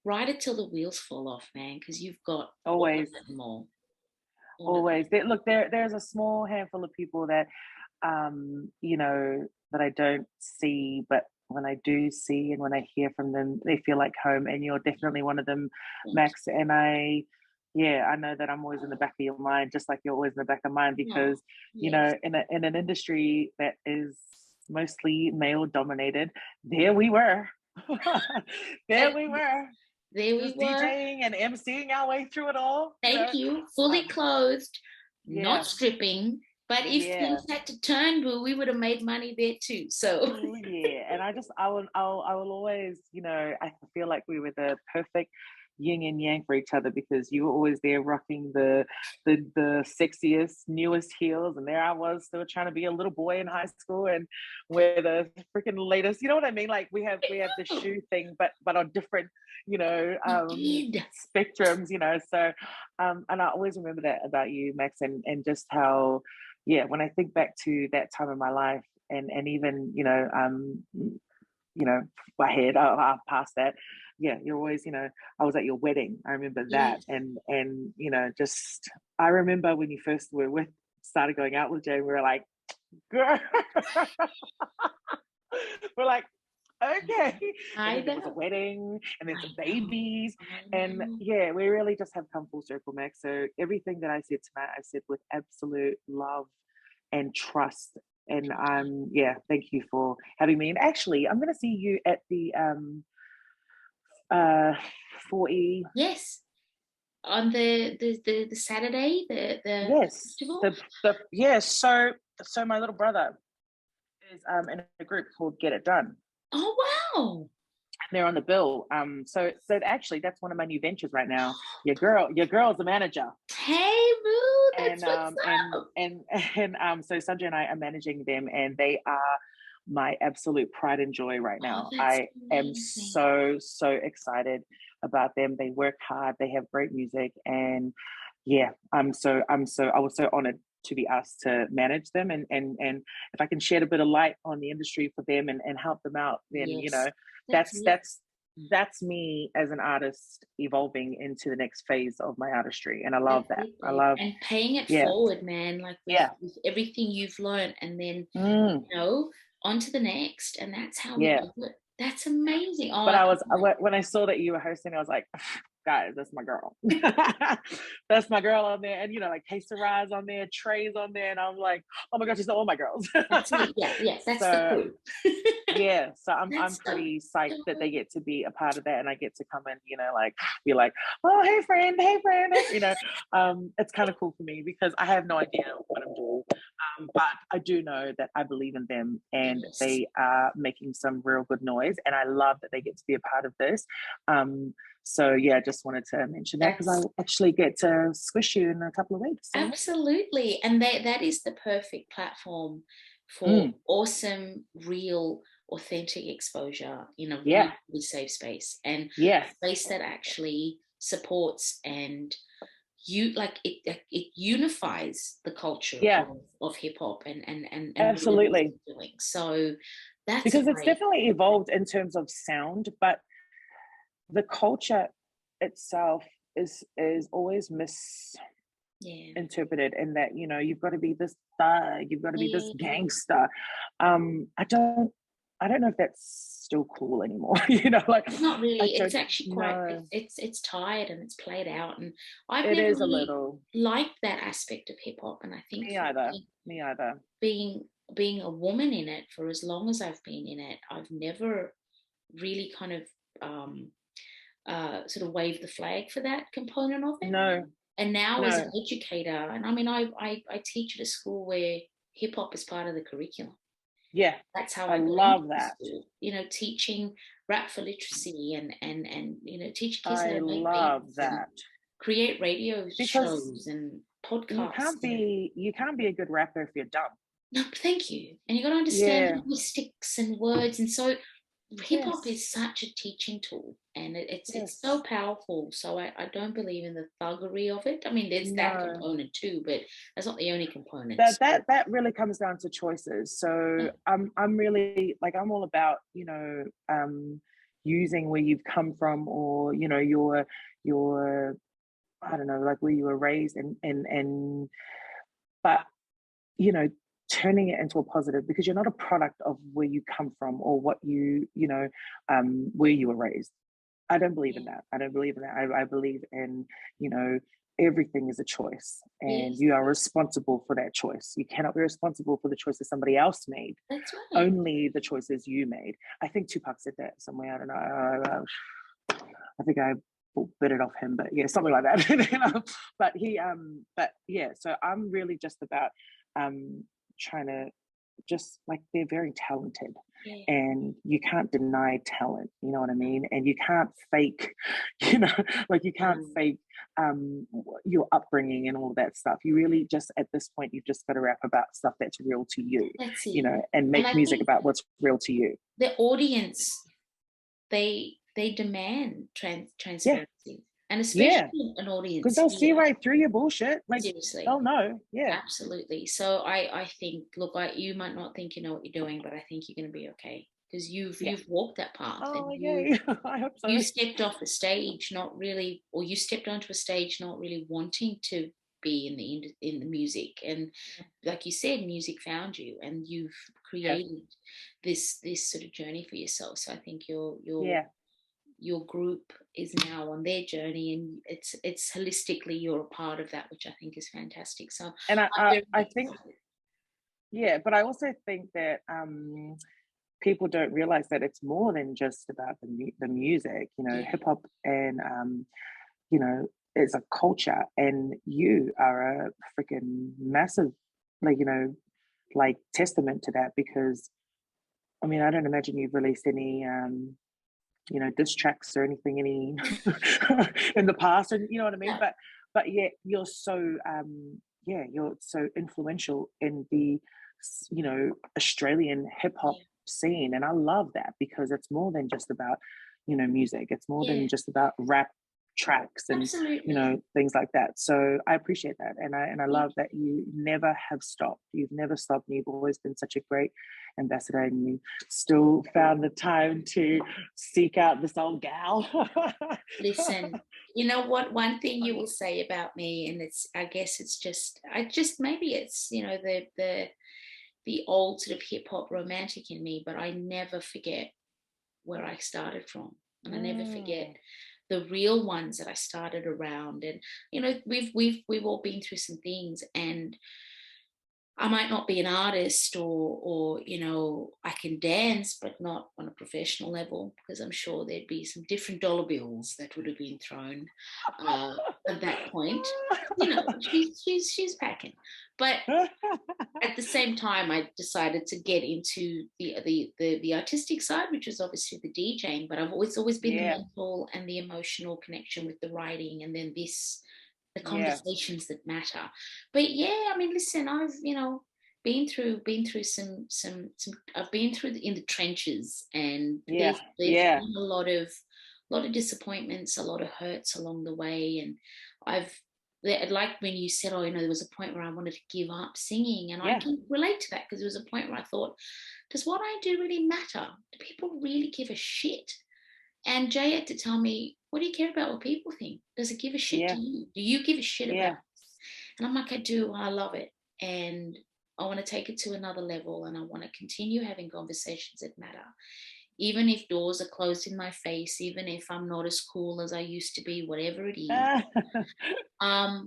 ride it till the wheels fall off, man, because you've got all of Always, it and more. All of always. it. Look, there's a small handful of people that that I don't see, but when I do see and when I hear from them, they feel like home. And you're definitely one of them, Thank Max. And I know that I'm always in the back of your mind, just like you're always in the back of mine, you. Oh, because yes. in an industry that is mostly male dominated, there we were, there And we were, there we just were. DJing and emceeing our way through it all. Thank you. Fully Um, clothed, not yeah, stripping. But if yeah. things had to turn, boo, we would have made money there too. So Oh yeah, and I will always, I feel like we were the perfect yin and yang for each other, because you were always there rocking the sexiest, newest heels, and there I was still trying to be a little boy in high school and wear the freaking latest. You know what I mean? Like we have the shoe thing, but on different, you know, we did. spectrums. So and I always remember that about you, Max, and just how, yeah, when I think back to that time in my life, and even my head past that, yeah, you're always, I was at your wedding, I remember that. Yes. And just, I remember when you first started going out with Jay, we were like, girl. We're like, okay. And I then there was a know. wedding, and then I some know. babies. I And know. yeah, we really just have come full circle, Max. So everything that I said tonight, I said with absolute love and trust. And yeah, thank you for having me. And actually, I'm going to see you at the uh 40. Yes. On the Saturday, the Yes, festival. the yeah. So my little brother is in a group called Get It Done. Oh wow. They're on the bill. So actually, that's one of my new ventures right now. Your girl's a manager, Hey boo, that's and what's up. so Sandra and I are managing them, and they are my absolute pride and joy right Oh, now. that's I am amazing. so excited about them. They work hard. They have great music, and yeah, I was so honored to be asked to manage them, and if I can shed a bit of light on the industry for them and help them out, then Yes. That's that's it. that's me as an artist evolving into the next phase of my artistry, and I love That's that. it, I babe. love, And paying it yeah, forward, man, like yeah, with everything you've learned, and then, mm, on to the next. And that's how we yeah. do it. That's amazing. Oh, But I can't wait. when I saw that you were hosting, I was like, guys, that's my girl. That's my girl on there. And, you know, like Queso Rise on there, Trey's on there. And I'm like, oh my gosh, these are all my girls. That's it. Yeah, that's the So, crew. yeah, so I'm That's pretty so psyched that they dope. get to be a part of that, and I get to come and, you know, like be like, oh, hey friend, you know. It's kind of cool for me because I have no idea what I'm doing, but I do know that I believe in them and Yes. they are making some real good noise, and I love that they get to be a part of this. So yeah, I just wanted to mention that because I actually get to squish you in a couple of weeks. So. Absolutely, and that is the perfect platform for awesome, real, authentic exposure in a really, really safe space, and a space that actually supports and it unifies the culture of hip hop and absolutely doing. So that's because great. it's definitely evolved in terms of sound, but the culture itself is always misinterpreted in that, you know, you've got to be this thug, you've got to be this gangster. I don't know if that's still cool anymore. You know, like not really. It's actually quite it's tired and it's played out, and I've it never is really a little liked that aspect of hip hop. And I think me either. Being a woman in it for as long as I've been in it, I've never really kind of sort of waved the flag for that component of it. No. And now as an educator, and I mean, I teach at a school where hip hop is part of the curriculum. Yeah, that's how I got love into that. School. You know, teaching rap for literacy and you know, teach kids how I to make love beats that. Create radio shows and podcasts. You can't be a good rapper if you're dumb. No, thank you. And you got to understand linguistics and words, and so hip hop is such a teaching tool, and it's so powerful. So I don't believe in the thuggery of it. I mean, there's that component too, but that's not the only component. That really comes down to choices. So I'm really like, I'm all about, you know, using where you've come from, or, you know, your I don't know, like where you were raised, and but, you know, turning it into a positive, because you're not a product of where you come from or what you know, where you were raised. I don't believe in that. I don't believe in that. I believe in, you know, everything is a choice, and you are responsible for that choice. You cannot be responsible for the choices somebody else made. That's right. Only the choices you made. I think Tupac said that somewhere. I don't know. I think I bit it off him, but yeah, something like that. You know? But yeah, so I'm really just about trying to just, like, they're very talented, and you can't deny talent, you know what I mean? And you can't fake, you know, like you can't fake your upbringing and all of that stuff. You really just, at this point, you've just got to rap about stuff that's real to you, you know, and make music about what's real to you. The audience, they demand transparency, and especially an audience, because they'll see right through your bullshit. Like, seriously, they'll know. Absolutely. So I think, look, you might not think you know what you're doing, but I think you're going to be okay, because you've walked that path. Oh, and I hope so. You stepped off the stage not really, or you stepped onto a stage not really wanting to be in the music, and like you said, music found you, and you've created this sort of journey for yourself. So I think your group is now on their journey, and it's holistically, you're a part of that, which I think is fantastic. So, and I think, but I also think that people don't realize that it's more than just about the music. You know, hip hop, and you know, it's a culture, and you are a freaking massive, like, you know, like, testament to that, because I mean, I don't imagine you've released any you know, diss tracks or anything in the past, and you know what I mean. But yeah, you're so you're so influential in the, you know, Australian hip hop scene, and I love that, because it's more than just about, you know, music. It's more than just about rap tracks and you know, things like that. So I appreciate that, and I love that you never have stopped. You've never stopped, and you've always been such a great ambassador, and you still found the time to seek out this old gal. Listen, you know what, one thing you will say about me, and I guess it's just maybe it's, you know, the old sort of hip hop romantic in me, but I never forget where I started from, and I never forget the real ones that I started around. And, you know, we've all been through some things, and I might not be an artist, or you know, I can dance, but not on a professional level, because I'm sure there'd be some different dollar bills that would have been thrown at that point. You know, she's packing. But at the same time, I decided to get into the artistic side, which was obviously the DJing. But I've always been the mental and the emotional connection with the writing, and then the conversations that matter. But yeah, I mean, listen, I've, you know, been through some I've been through in the trenches, and there's been a lot of disappointments, a lot of hurts along the way. And like when you said, oh, you know, there was a point where I wanted to give up singing, and I can relate to that, because there was a point where I thought, does what I do really matter? Do people really give a shit? And Jay had to tell me, what do you care about what people think? Does it give a shit to you? Do you give a shit about this? And I'm like, I do. I love it. And I want to take it to another level, and I want to continue having conversations that matter. Even if doors are closed in my face, even if I'm not as cool as I used to be, whatever it is, I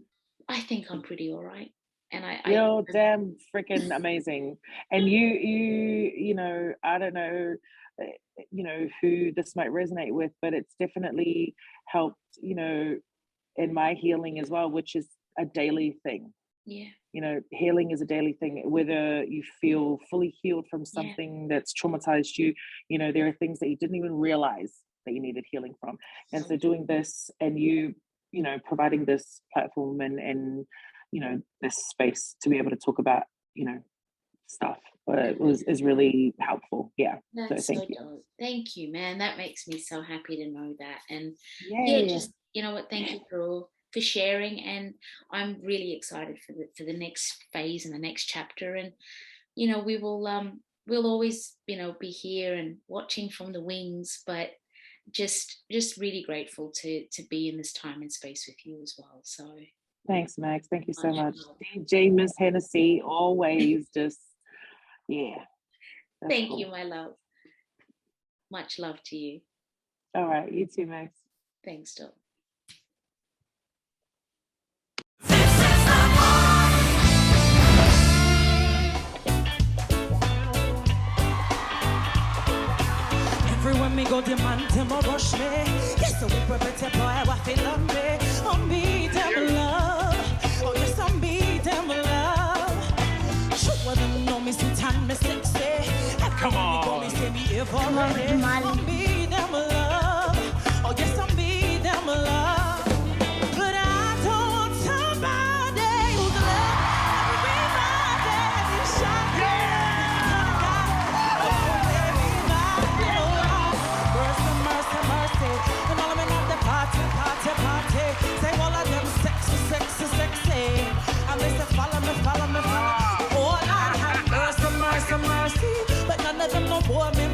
think I'm pretty all right. And you're damn freaking amazing. And you know, I don't know, you know, who this might resonate with, but it's definitely helped, you know, in my healing as well, which is a daily thing. Yeah. You know, healing is a daily thing, whether you feel fully healed from something that's traumatized you. You know, there are things that you didn't even realize that you needed healing from. And so doing this, and you know, providing this platform and you know, this space to be able to talk about, you know, stuff is really helpful. That's so thank you. Dope. Thank you, man. That makes me so happy to know that. And just, you know what, thank you for sharing. And I'm really excited for the next phase and the next chapter. And, you know, we will we'll always, you know, be here and watching from the wings, but just really grateful to be in this time and space with you as well. So thanks, Max. Thank you so much. DJ Miss Hennessy, always just, Thank you, my love. Much love to you. All right, you too, Max. Thanks, Doc. Everywhere me go, the man them a rush me. Yes, so we prepare to boy, I feel on me. On me, them love. Oh yes, on me, them love. Sure them know me sweet and me sexy. Come on. Me say me ever ready. On me, them love. Oh yes, on me, them love. But I don't want somebody who's love everybody. You shot me. And all of them at the party. Say all of them sexy. And they say follow me. Oh, Lord have mercy. But none of them no bore me.